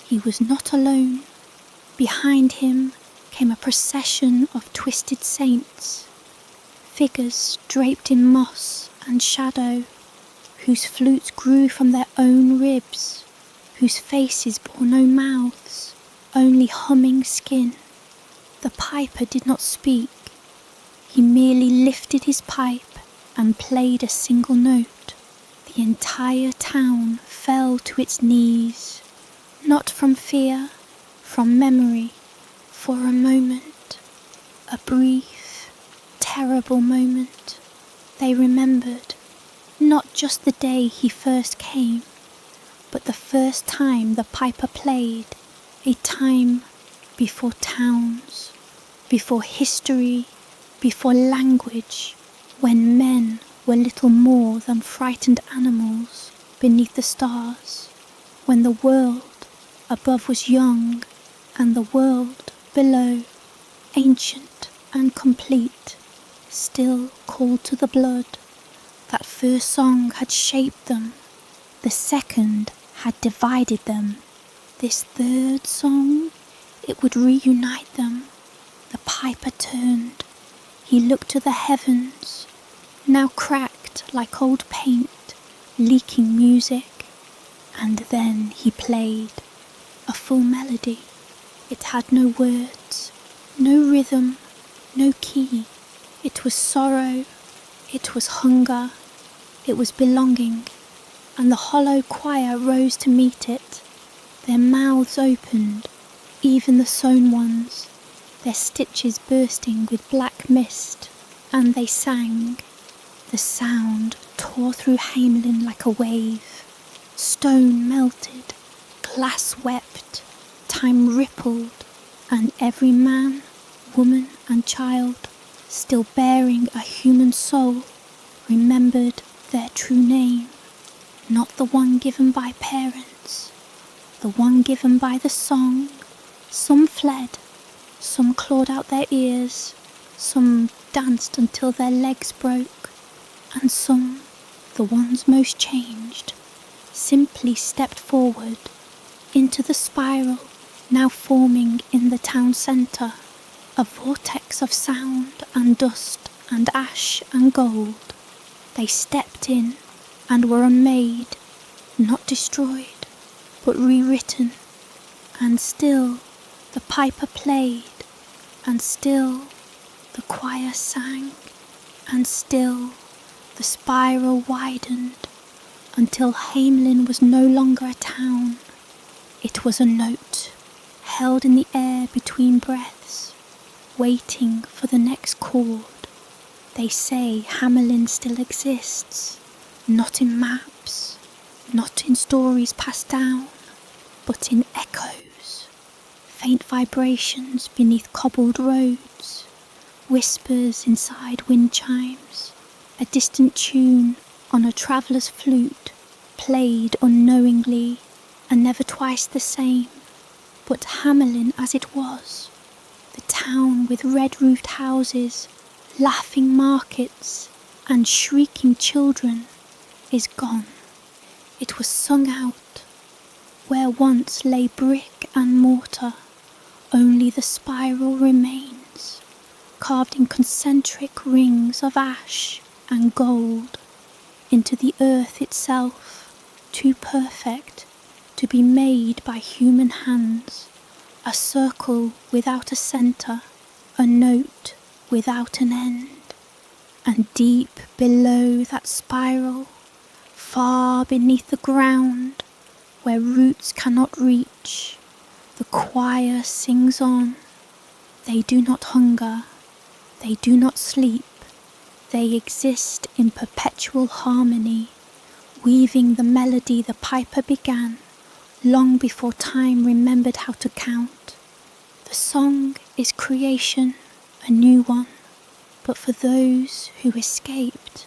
He was not alone. Behind him came a procession of twisted saints, figures draped in moss and shadow, whose flutes grew from their own ribs, whose faces bore no mouths, only humming skin. The piper did not speak. He merely lifted his pipe and played a single note. The entire town fell to its knees, not from fear, from memory, for a moment, a brief, terrible moment. They remembered not just the day he first came, but the first time the piper played, a time before towns, before history, before language, when men were little more than frightened animals beneath the stars, when the world above was young and the world below, ancient and complete, still called to the blood. That first song had shaped them, the second had divided them. This third song, it would reunite them. The piper turned. He looked to the heavens, now cracked like old paint, leaking music. And then he played a full melody. It had no words, no rhythm, no key. It was sorrow, it was hunger, it was belonging, and the hollow choir rose to meet it. Their mouths opened, even the sewn ones, their stitches bursting with black mist, and they sang. The sound tore through Hamlin like a wave. Stone melted, glass wept, time rippled, and every man, woman and child, still bearing a human soul, remembered their true name, not the one given by parents, the one given by the song. Some fled, some clawed out their ears, some danced until their legs broke, and some, the ones most changed, simply stepped forward into the spiral now forming in the town centre, a vortex of sound and dust and ash and gold. They stepped in and were unmade, not destroyed, but rewritten, and still the piper played, and still the choir sang, and still the spiral widened, until Hamlin was no longer a town. It was a note, held in the air between breaths, waiting for the next chord. They say Hamlin still exists, not in maps, not in stories passed down, but in echoes, faint vibrations beneath cobbled roads, whispers inside wind chimes, a distant tune on a traveller's flute, played unknowingly and never twice the same. But Hamlin as it was, the town with red-roofed houses, laughing markets and shrieking children, is gone. It was sung out. Where once lay brick and mortar, only the spiral remains, carved in concentric rings of ash and gold into the earth itself, too perfect to be made by human hands, a circle without a centre, a note without an end. And deep below that spiral, far beneath the ground, where roots cannot reach, the choir sings on. They do not hunger, they do not sleep, they exist in perpetual harmony, weaving the melody the piper began, long before time remembered how to count. The song is creation, a new one, but for those who escaped,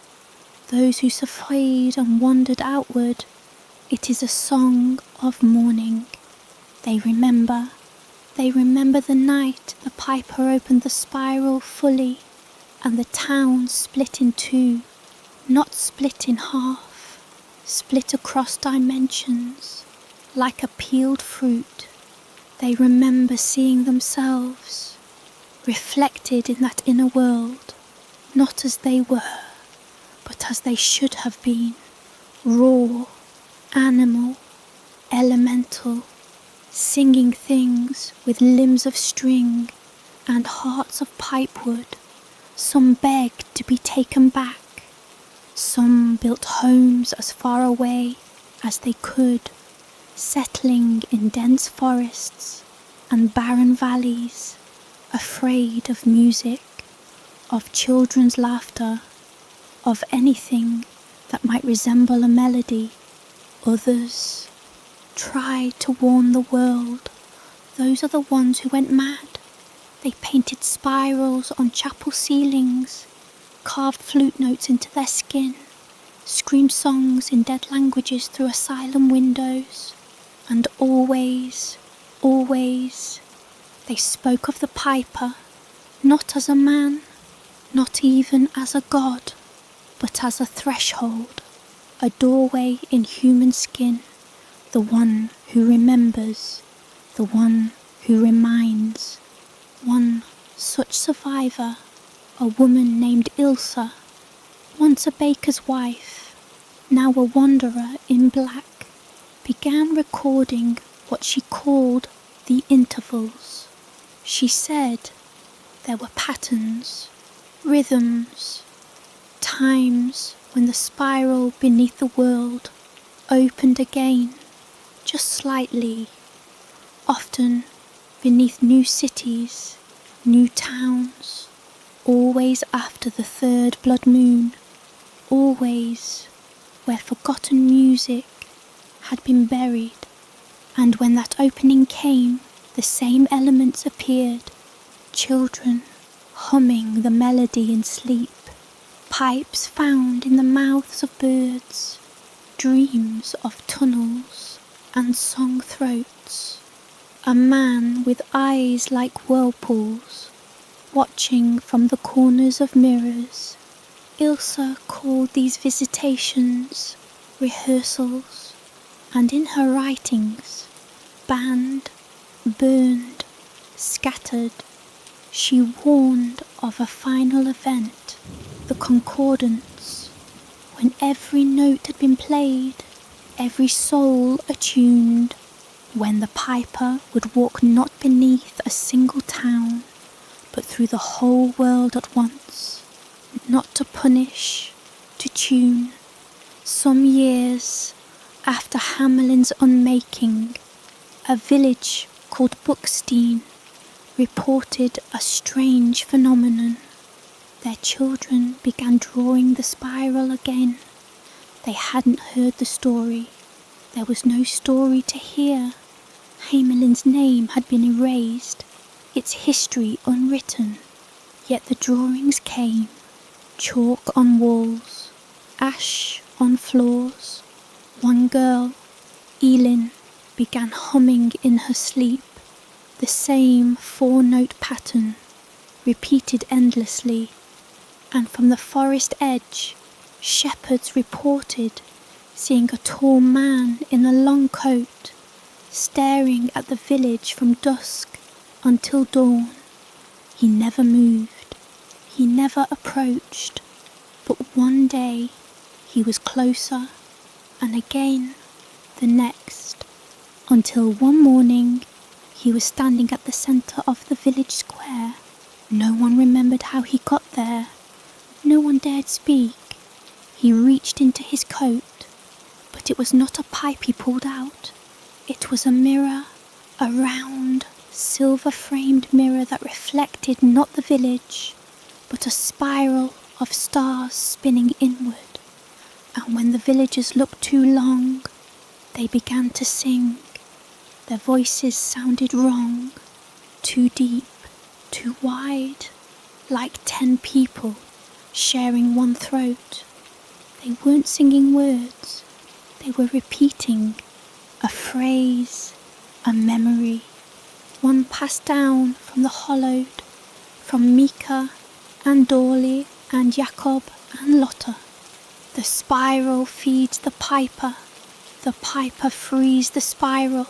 those who surveyed and wandered outward, it is a song of mourning. They remember the night the piper opened the spiral fully, and the town split in two, not split in half, split across dimensions, like a peeled fruit. They remember seeing themselves, reflected in that inner world, not as they were, but as they should have been, raw, animal, elemental, singing things with limbs of string, and hearts of pipewood. Some begged to be taken back. Some built homes as far away as they could, settling in dense forests and barren valleys, afraid of music, of children's laughter, of anything that might resemble a melody. Others tried to warn the world. Those are the ones who went mad. They painted spirals on chapel ceilings, carved flute notes into their skin, screamed songs in dead languages through asylum windows, and always, always, they spoke of the piper, not as a man, not even as a god, but as a threshold, a doorway in human skin, the one who remembers, the one who reminds. One such survivor, a woman named Ilsa, once a baker's wife, now a wanderer in black, began recording what she called the intervals. She said there were patterns, rhythms, times when the spiral beneath the world opened again, just slightly, often beneath new cities, new towns, always after the third blood moon, always where forgotten music had been buried, and when that opening came, the same elements appeared, children humming the melody in sleep, pipes found in the mouths of birds, dreams of tunnels and song throats, a man with eyes like whirlpools, watching from the corners of mirrors. Ilsa called these visitations rehearsals, and in her writings, banned, burned, scattered, she warned of a final event, the concordance, when every note had been played, every soul attuned, when the piper would walk not beneath a single town, but through the whole world at once, not to punish, to tune. Some years after Hamlin's unmaking, a village called Buckstein reported a strange phenomenon. Their children began drawing the spiral again. They hadn't heard the story. There was no story to hear. Hamelin's name had been erased, its history unwritten, yet the drawings came, chalk on walls, ash on floors. One girl, Elin, began humming in her sleep, the same four-note pattern, repeated endlessly, and from the forest edge, shepherds reported seeing a tall man in a long coat, staring at the village from dusk until dawn. He never moved, he never approached, but one day he was closer, and again the next, until one morning he was standing at the centre of the village square. No one remembered how he got there. No one dared speak. He reached into his coat, but it was not a pipe he pulled out. It was a mirror, a round, silver-framed mirror that reflected not the village, but a spiral of stars spinning inward. And when the villagers looked too long, they began to sing. Their voices sounded wrong, too deep, too wide, like 10 people sharing one throat. They weren't singing words, they were repeating a phrase, a memory, one passed down from the hollowed, from Mika and Dorley and Jacob and Lotta. The spiral feeds the piper frees the spiral.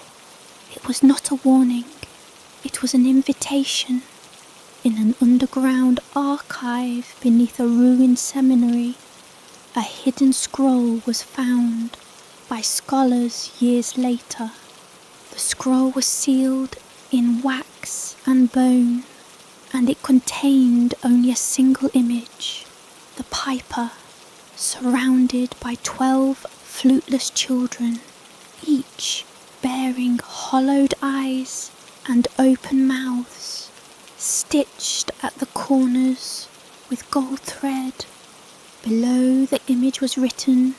It was not a warning, it was an invitation. In an underground archive beneath a ruined seminary, a hidden scroll was found by scholars years later. The scroll was sealed in wax and bone, and it contained only a single image, the piper, surrounded by 12 fluteless children, each bearing hollowed eyes and open mouths, stitched at the corners with gold thread. Below the image was written,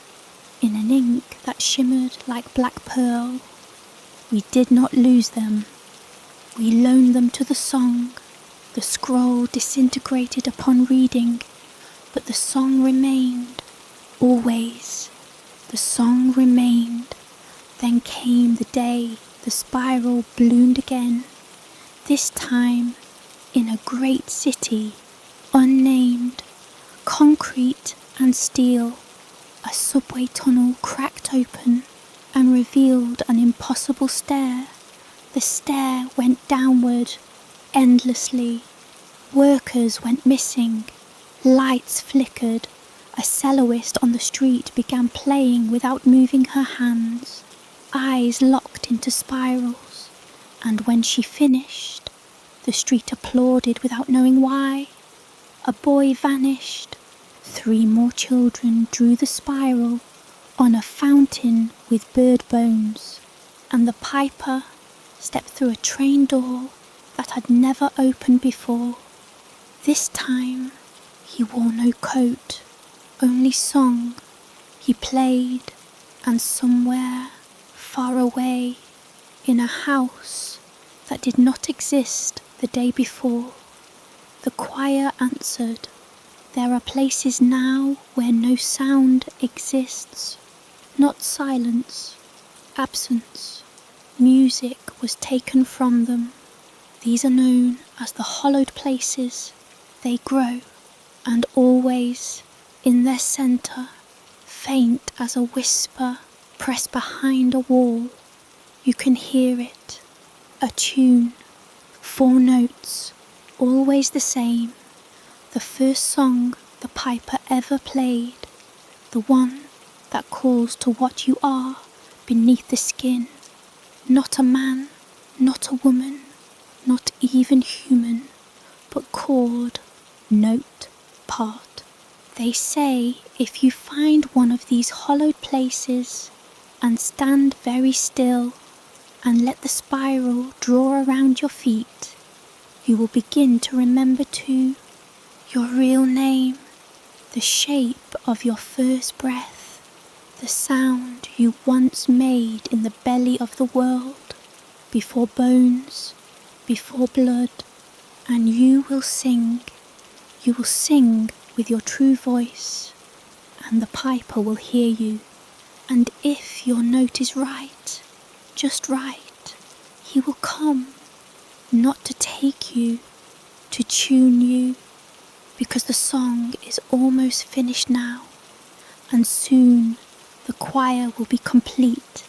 in an ink that shimmered like black pearl, "We did not lose them. We loaned them to the song." The scroll disintegrated upon reading, but the song remained, always. The song remained. Then came the day the spiral bloomed again, this time in a great city, unnamed, concrete and steel. A subway tunnel cracked open and revealed an impossible stair. The stair went downward endlessly. Workers went missing. Lights flickered. A celloist on the street began playing without moving her hands, eyes locked into spirals. And when she finished, the street applauded without knowing why. A boy vanished. 3 more children drew the spiral on a fountain with bird bones, and the piper stepped through a train door that had never opened before. This time he wore no coat, only song. He played, and somewhere far away, in a house that did not exist the day before, the choir answered, "There are places now where no sound exists, not silence, absence. Music was taken from them. These are known as the hollowed places. They grow, and always, in their centre, faint as a whisper pressed behind a wall, you can hear it, a tune, 4 notes, always the same. The first song the piper ever played, the one that calls to what you are beneath the skin. Not a man, not a woman, not even human, but chord, note, part. They say if you find one of these hollowed places and stand very still and let the spiral draw around your feet, you will begin to remember too your real name, the shape of your first breath, the sound you once made in the belly of the world, before bones, before blood, and you will sing. You will sing with your true voice, and the piper will hear you. And if your note is right, just right, he will come, not to take you, to tune you, because the song is almost finished now, and soon the choir will be complete.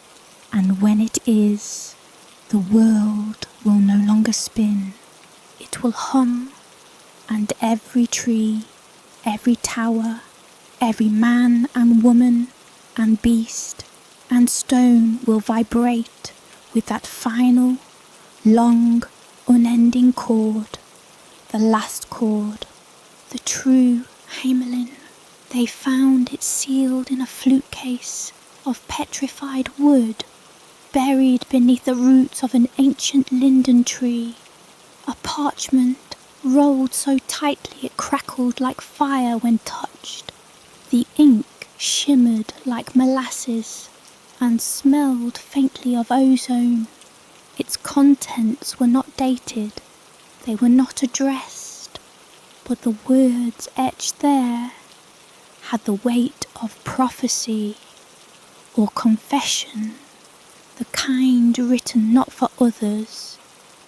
And when it is, the world will no longer spin. It will hum, and every tree, every tower, every man and woman and beast and stone will vibrate with that final, long, unending chord, the last chord, the true Hamlin. They found it sealed in a flute case of petrified wood, buried beneath the roots of an ancient linden tree. A parchment rolled so tightly it crackled like fire when touched. The ink shimmered like molasses and smelled faintly of ozone. Its contents were not dated, they were not addressed, but the words etched there had the weight of prophecy or confession, the kind written not for others,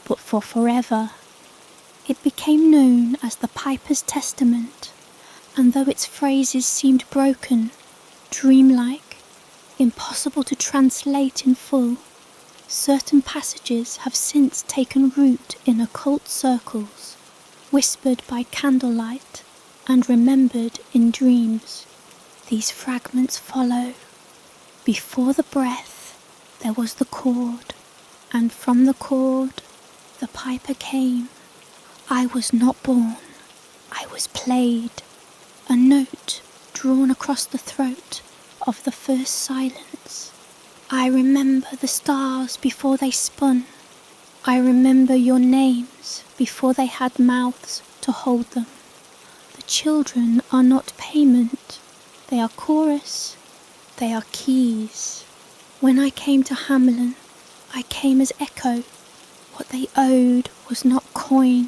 but for forever. It became known as the Piper's Testament, and though its phrases seemed broken, dreamlike, impossible to translate in full, certain passages have since taken root in occult circles, whispered by candlelight and remembered in dreams. These fragments follow. Before the breath there was the chord, and from the chord the piper came, I was not born, I was played, a note drawn across the throat of the first silence. I remember the stars before they spun. I remember your names before they had mouths to hold them. The children are not payment, they are chorus, they are keys. When I came to Hamlin, I came as echo. What they owed was not coin,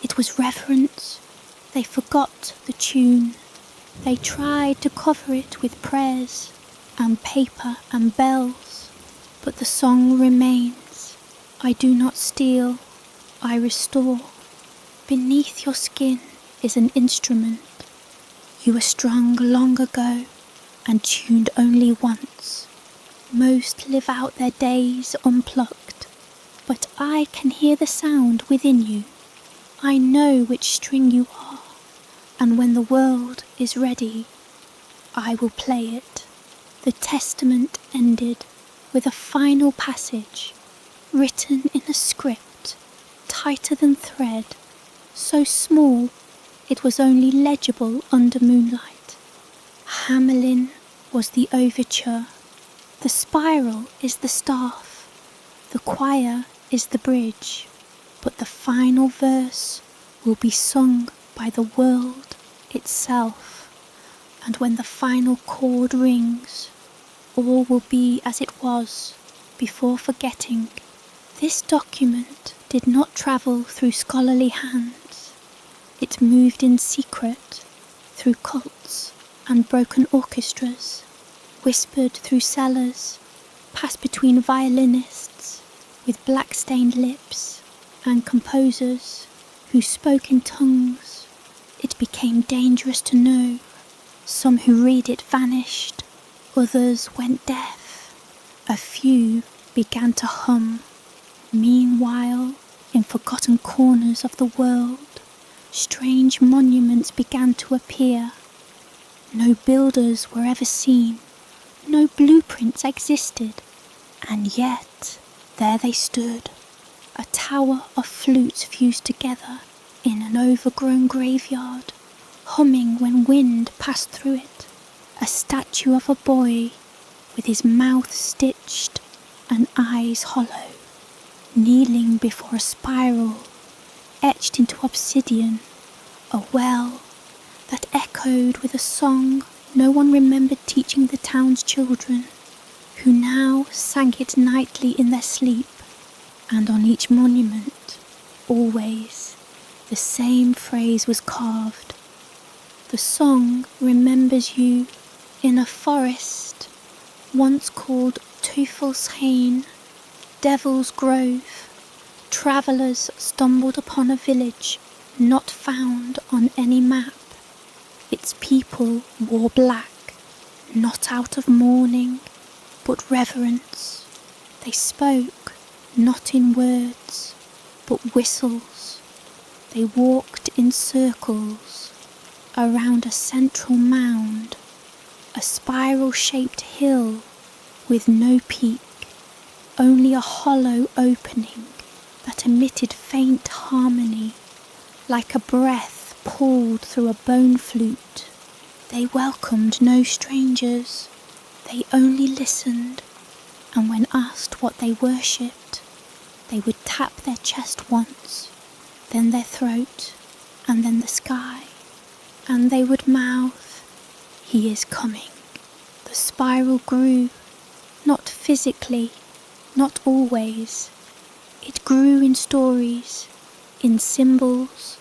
it was reverence. They forgot the tune. They tried to cover it with prayers and paper and bells, but the song remains. I do not steal, I restore. Beneath your skin is an instrument. You were strung long ago and tuned only once. Most live out their days unplucked, but I can hear the sound within you. I know which string you are, and when the world is ready, I will play it. The testament ended with a final passage, written in a script tighter than thread, so small it was only legible under moonlight. Hamlin was the overture, the spiral is the staff, the choir is the bridge, but the final verse will be sung by the world itself, and when the final chord rings, all will be as it was before forgetting. This document did not travel through scholarly hands. It moved in secret through cults and broken orchestras, whispered through cellars, passed between violinists with black-stained lips and composers who spoke in tongues. It became dangerous to know. Some who read it vanished, others went deaf. A few began to hum. Meanwhile, in forgotten corners of the world, strange monuments began to appear. No builders were ever seen, no blueprints existed, and yet there they stood, a tower of flutes fused together in an overgrown graveyard, humming when wind passed through it, a statue of a boy with his mouth stitched and eyes hollow, kneeling before a spiral etched into obsidian, a well that echoed with a song no one remembered teaching the town's children, who now sang it nightly in their sleep, and on each monument, always, the same phrase was carved. The song remembers you in a forest once called Teufelshain, Devil's Grove. Travellers stumbled upon a village not found on any map. Its people wore black, not out of mourning, but reverence. They spoke not in words, but whistles. They walked in circles around a central mound, a spiral-shaped hill with no peak, only a hollow opening that emitted faint harmony, like a breath pulled through a bone flute. They welcomed no strangers, they only listened, and when asked what they worshipped, they would tap their chest once, then their throat, and then the sky, and they would mouth, "He is coming." The spiral grew, not physically, not always. It grew in stories, in symbols,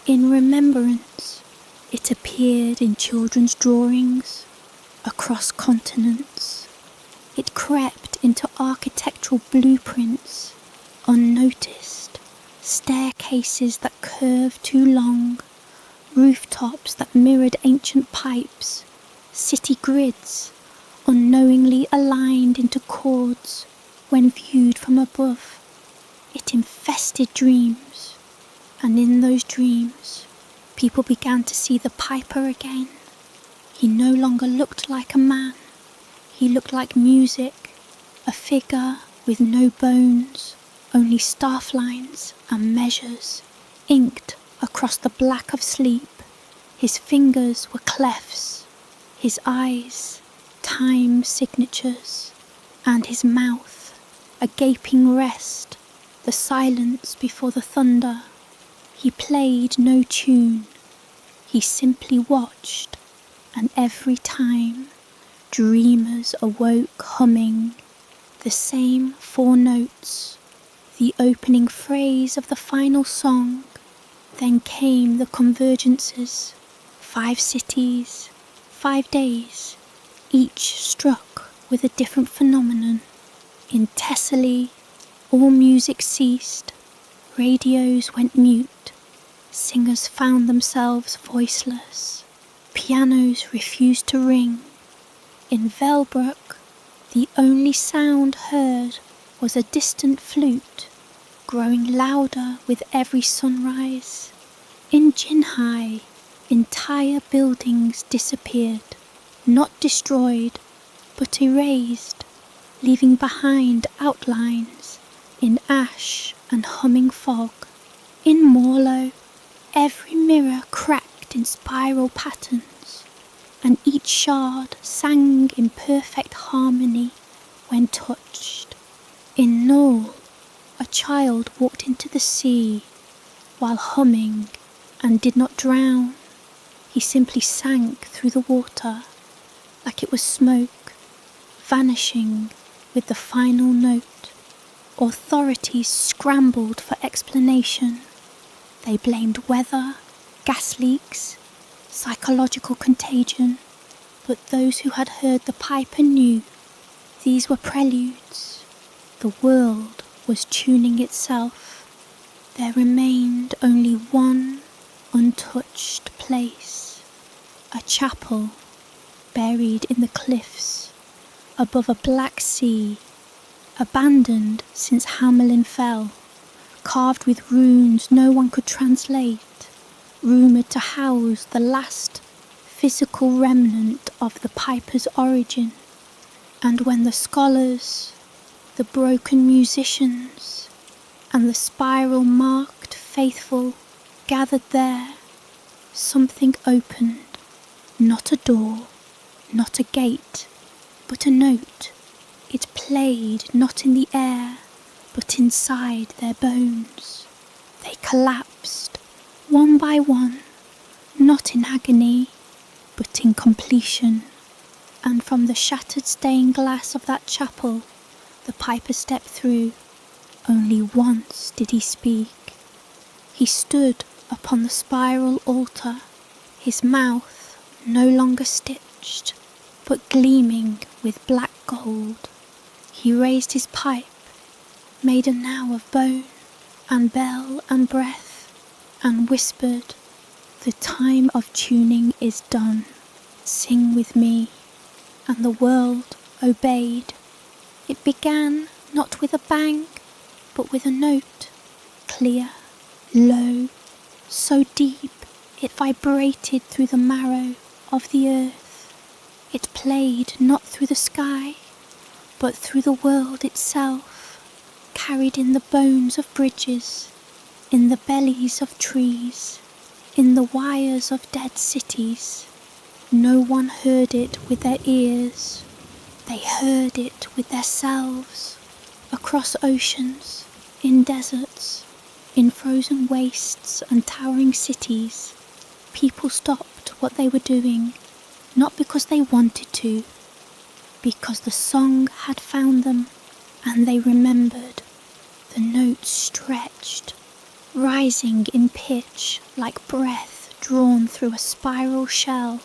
in remembrance. It appeared in children's drawings, across continents. It crept into architectural blueprints, unnoticed, staircases that curved too long, rooftops that mirrored ancient pipes, city grids unknowingly aligned into chords when viewed from above. It infested dreams, and in those dreams, people began to see the piper again. He no longer looked like a man. He looked like music, a figure with no bones, only staff lines and measures inked across the black of sleep. His fingers were clefts, his eyes time signatures, and his mouth a gaping rest, the silence before the thunder. He played no tune, he simply watched, and every time dreamers awoke humming the same 4 notes, the opening phrase of the final song. Then came the convergences, 5 cities, 5 days, each struck with a different phenomenon. In Thessaly, all music ceased, radios went mute, singers found themselves voiceless, pianos refused to ring. In Velbruck, the only sound heard was a distant flute, growing louder with every sunrise. In Jinhai, entire buildings disappeared, not destroyed, but erased, leaving behind outlines in ash and humming fog. In Morlo, every mirror cracked in spiral patterns, and each shard sang in perfect harmony when touched. In Knoll, a child walked into the sea while humming and did not drown. He simply sank through the water like it was smoke, vanishing with the final note. Authorities scrambled for explanation. They blamed weather, gas leaks, psychological contagion, but those who had heard the piper knew these were preludes. The world was tuning itself. There remained only one untouched place, a chapel buried in the cliffs above a black sea, abandoned since Hamlin fell, carved with runes no one could translate, rumoured to house the last physical remnant of the piper's origin. And when the scholars, the broken musicians, and the spiral-marked faithful gathered there, something opened, not a door, not a gate, but a note. It played not in the air, but inside their bones. They collapsed, one by one, not in agony, but in completion. And from the shattered stained glass of that chapel, the piper stepped through. Only once did he speak. He stood upon the spiral altar, his mouth no longer stitched, but gleaming with black gold. He raised his pipe, made a now of bone and bell and breath, and whispered, "The time of tuning is done. Sing with me." And the world obeyed. It began not with a bang, but with a note, clear, low, so deep it vibrated through the marrow of the earth. It played not through the sky, but through the world itself, carried in the bones of bridges, in the bellies of trees, in the wires of dead cities. No one heard it with their ears, they heard it with their selves, across oceans, in deserts, in frozen wastes and towering cities. People stopped what they were doing, not because they wanted to, because the song had found them, and they remembered. The notes stretched, rising in pitch like breath drawn through a spiral shell.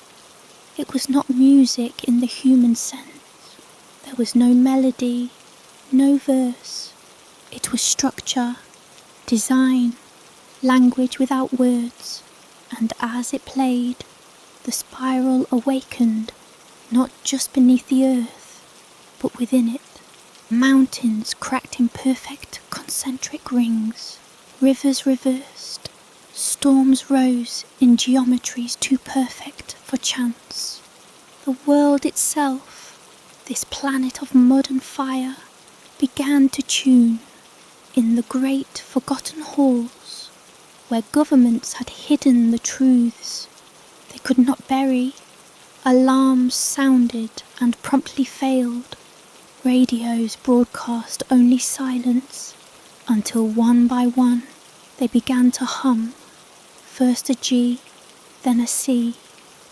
It was not music in the human sense. There was no melody, no verse. It was structure, design, language without words, and as it played, the spiral awakened, not just beneath the earth, but within it. Mountains cracked in perfect concentric rings, rivers reversed, storms rose in geometries too perfect for chance. The world itself, this planet of mud and fire, began to tune in the great forgotten halls. where governments had hidden the truths they could not bury. Alarms sounded and promptly failed. Radios broadcast only silence, until one by one they began to hum. First a G, then a C,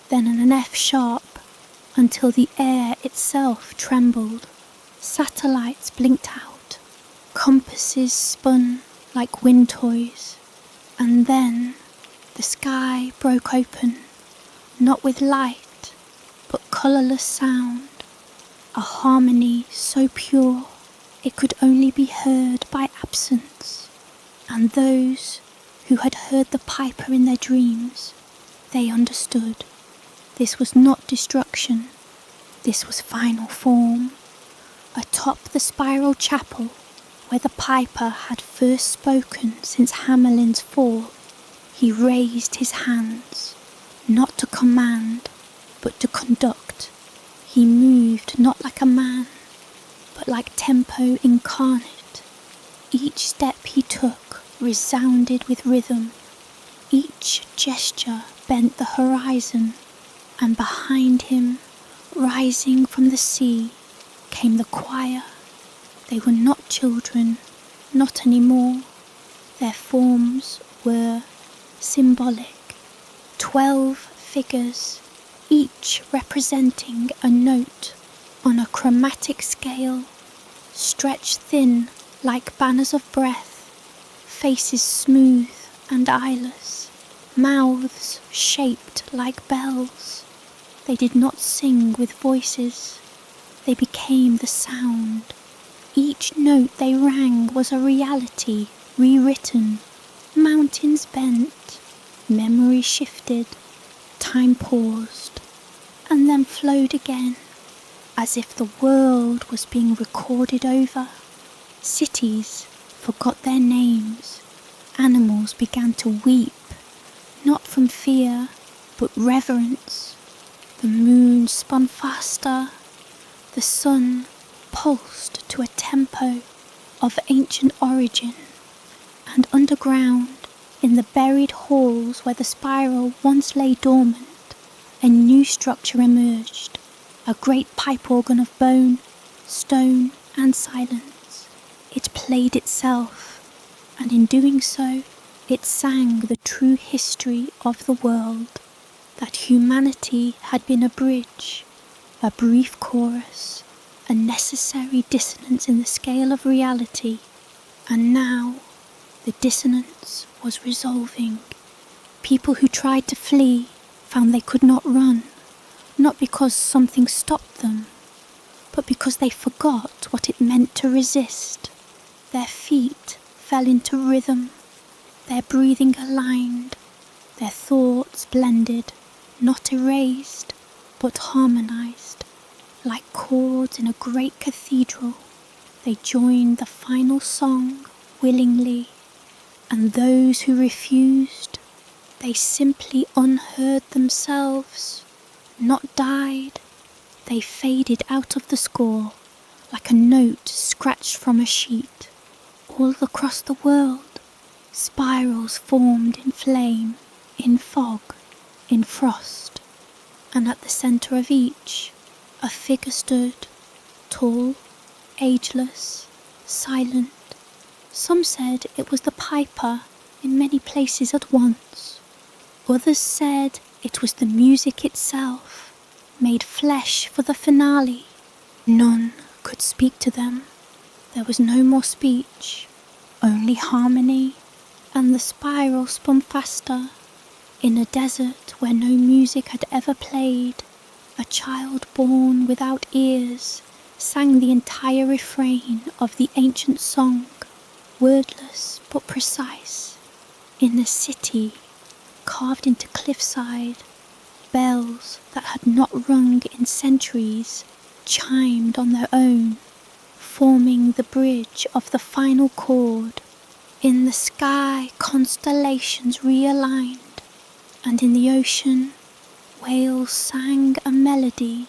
then an F sharp, until the air itself trembled. Satellites blinked out, compasses spun like wind toys, and then the sky broke open, not with light, but colourless sound, a harmony so pure it could only be heard by absence. And those who had heard the piper in their dreams, they understood. This was not destruction, this was final form. Atop the spiral chapel, where the piper had first spoken since Hamlin's fall, he raised his hands, not to command, but to conduct. He moved not like a man, but like tempo incarnate. Each step he took resounded with rhythm. Each gesture bent the horizon, and behind him, rising from the sea, came the choir. They were not children, not anymore. Their forms were symbolic. 12 figures, each representing a note on a chromatic scale, stretched thin like banners of breath, faces smooth and eyeless, mouths shaped like bells. They did not sing with voices, they became the sound. Each note they rang was a reality rewritten. Mountains bent, memory shifted, time paused, and then flowed again, as if the world was being recorded over. Cities forgot their names. Animals began to weep, not from fear, but reverence. The moon spun faster. The sun pulsed to a tempo of ancient origin. And underground, in the buried halls where the spiral once lay dormant, a new structure emerged, a great pipe organ of bone, stone and silence. It played itself, and in doing so, it sang the true history of the world, that humanity had been a bridge, a brief chorus, a necessary dissonance in the scale of reality, and now the dissonance was resolving. People who tried to flee found they could not run, not because something stopped them, but because they forgot what it meant to resist. Their feet fell into rhythm, their breathing aligned, their thoughts blended, not erased, but harmonized. Like chords in a great cathedral, they joined the final song willingly, and those who refused, they simply unheard themselves, not died. They faded out of the score like a note scratched from a sheet. All across the world, spirals formed in flame, in fog, in frost, and at the centre of each, a figure stood, tall, ageless, silent. Some said it was the piper in many places at once. Others said it was the music itself, made flesh for the finale. None could speak to them. There was no more speech, only harmony, and the spiral spun faster. In a desert where no music had ever played, a child born without ears sang the entire refrain of the ancient song, wordless but precise. In the city, carved into cliffside, bells that had not rung in centuries chimed on their own, forming the bridge of the final chord. In the sky, constellations realigned, and in the ocean, whales sang a melody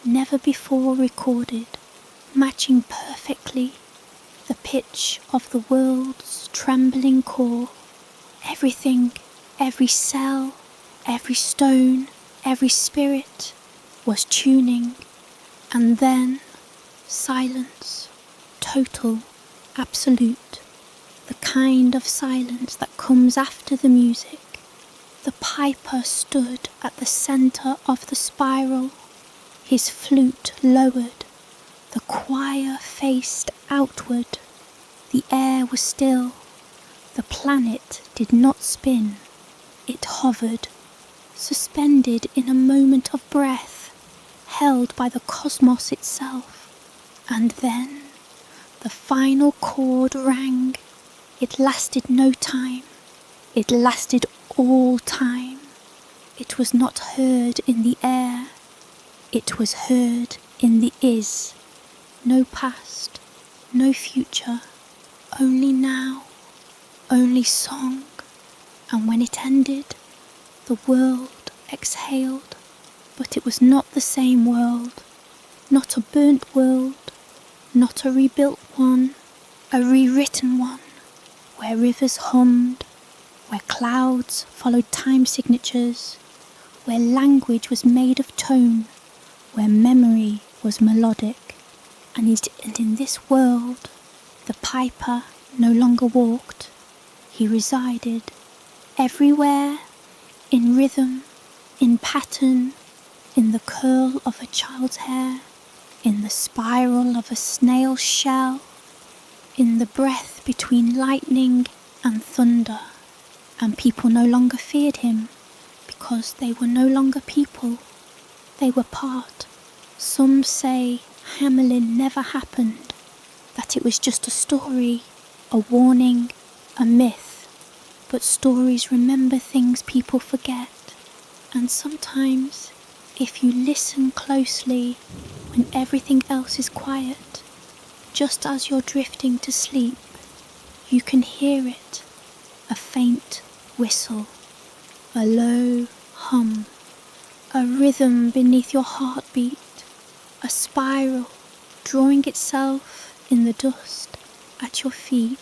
never before recorded, matching perfectly the pitch of the world's trembling core. Everything, every cell, every stone, every spirit was tuning, and then silence, total, absolute, the kind of silence that comes after the music. The piper stood at the centre of the spiral, his flute lowered, the choir faced outward. The air was still. The planet did not spin. It hovered, suspended in a moment of breath, held by the cosmos itself. And then the final chord rang. It lasted no time. It lasted all time. It was not heard in the air. It was heard in the is. No past, no future, only now, only song. And when it ended, the world exhaled, but it was not the same world, not a burnt world, not a rebuilt one, a rewritten one, where rivers hummed, where clouds followed time signatures, where language was made of tone, where memory was melodic. And in this world, the piper no longer walked. He resided everywhere, in rhythm, in pattern, in the curl of a child's hair, in the spiral of a snail's shell, in the breath between lightning and thunder. And people no longer feared him, because they were no longer people. They were part. Some say Hamlin never happened, that it was just a story, a warning, a myth. But stories remember things people forget. And sometimes, if you listen closely when everything else is quiet, just as you're drifting to sleep, you can hear it, a faint whistle, a low hum, a rhythm beneath your heartbeat, a spiral drawing itself in the dust at your feet.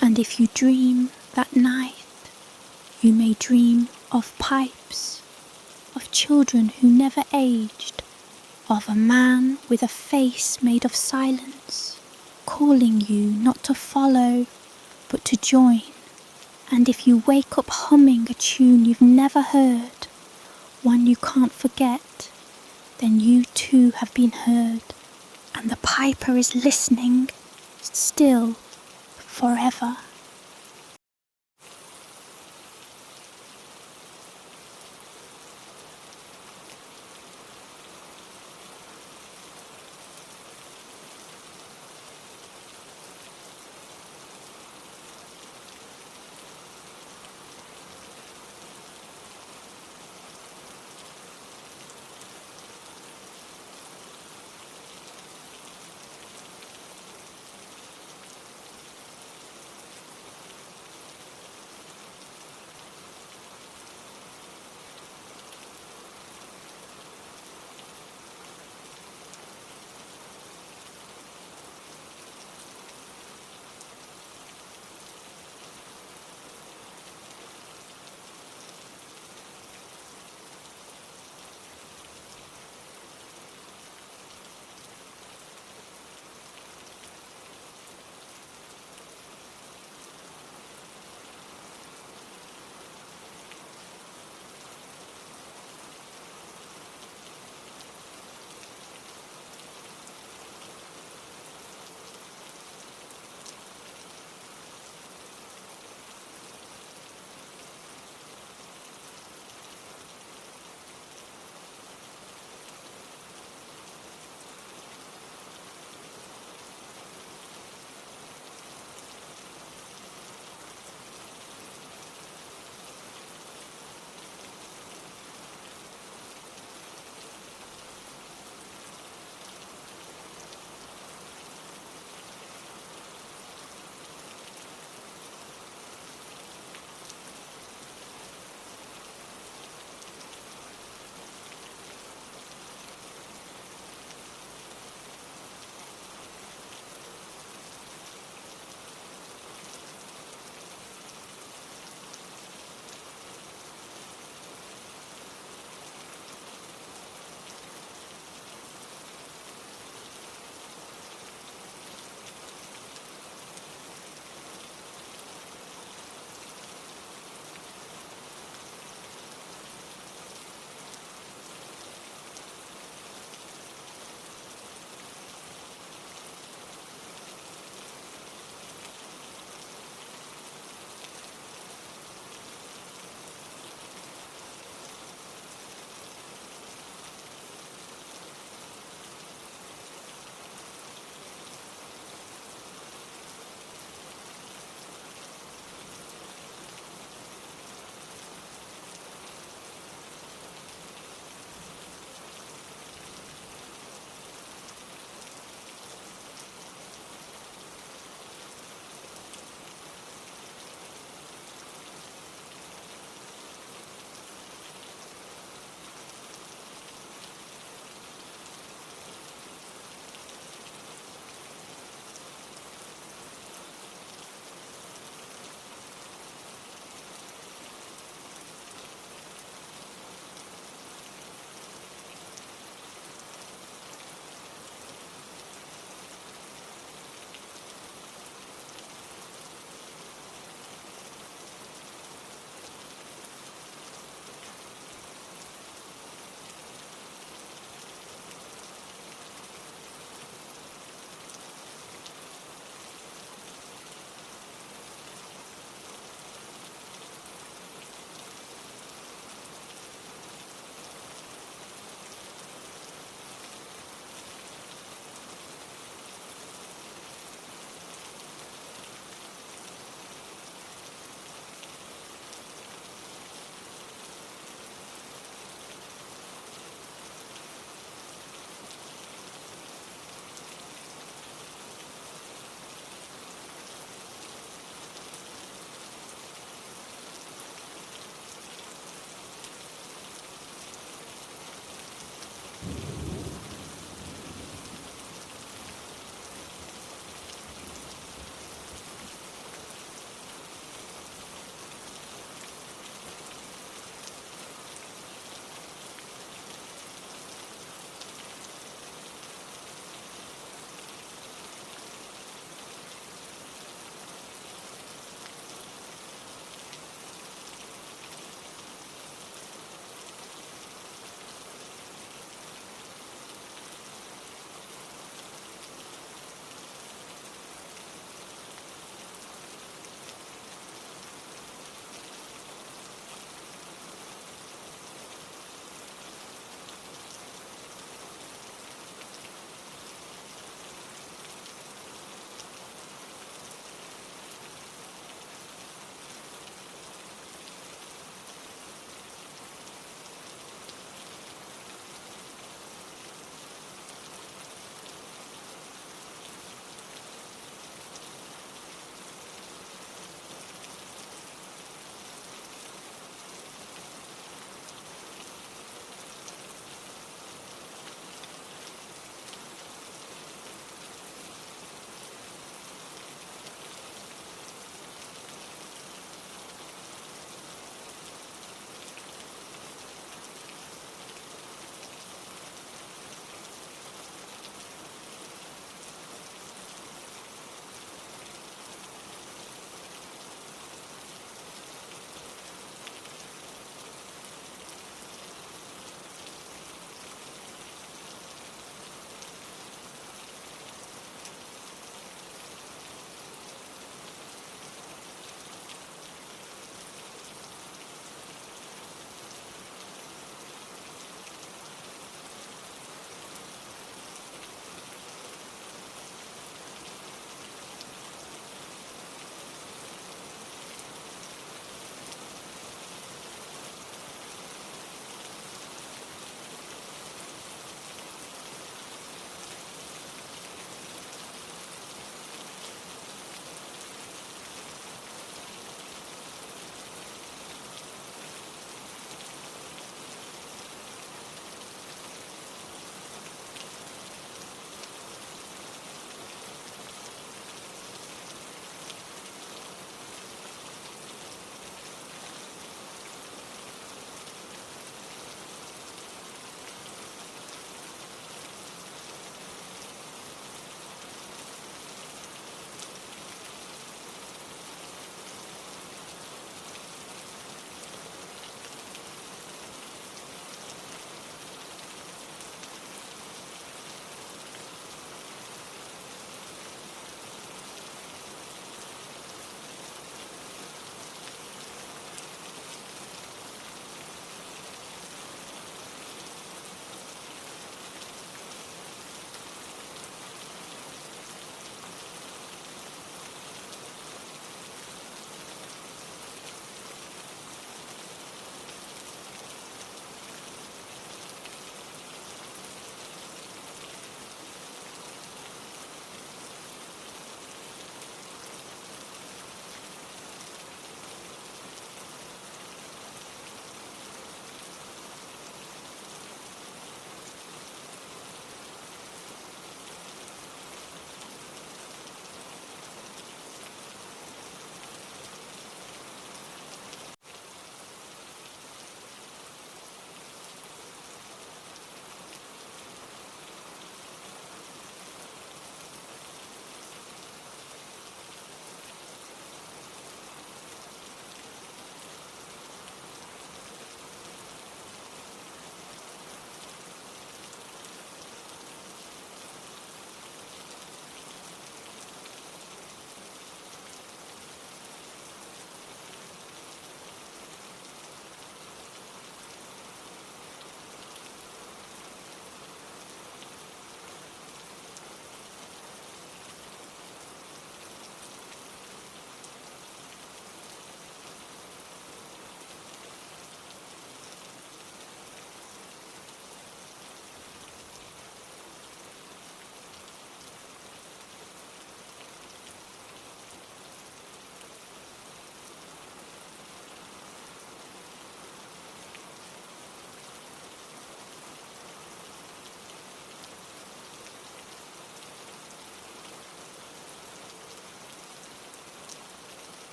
And if you dream that night, you may dream of pipes, of children who never aged, of a man with a face made of silence, calling you not to follow, but to join. And if you wake up humming a tune you've never heard, one you can't forget, then you too have been heard, and the piper is listening, still, forever.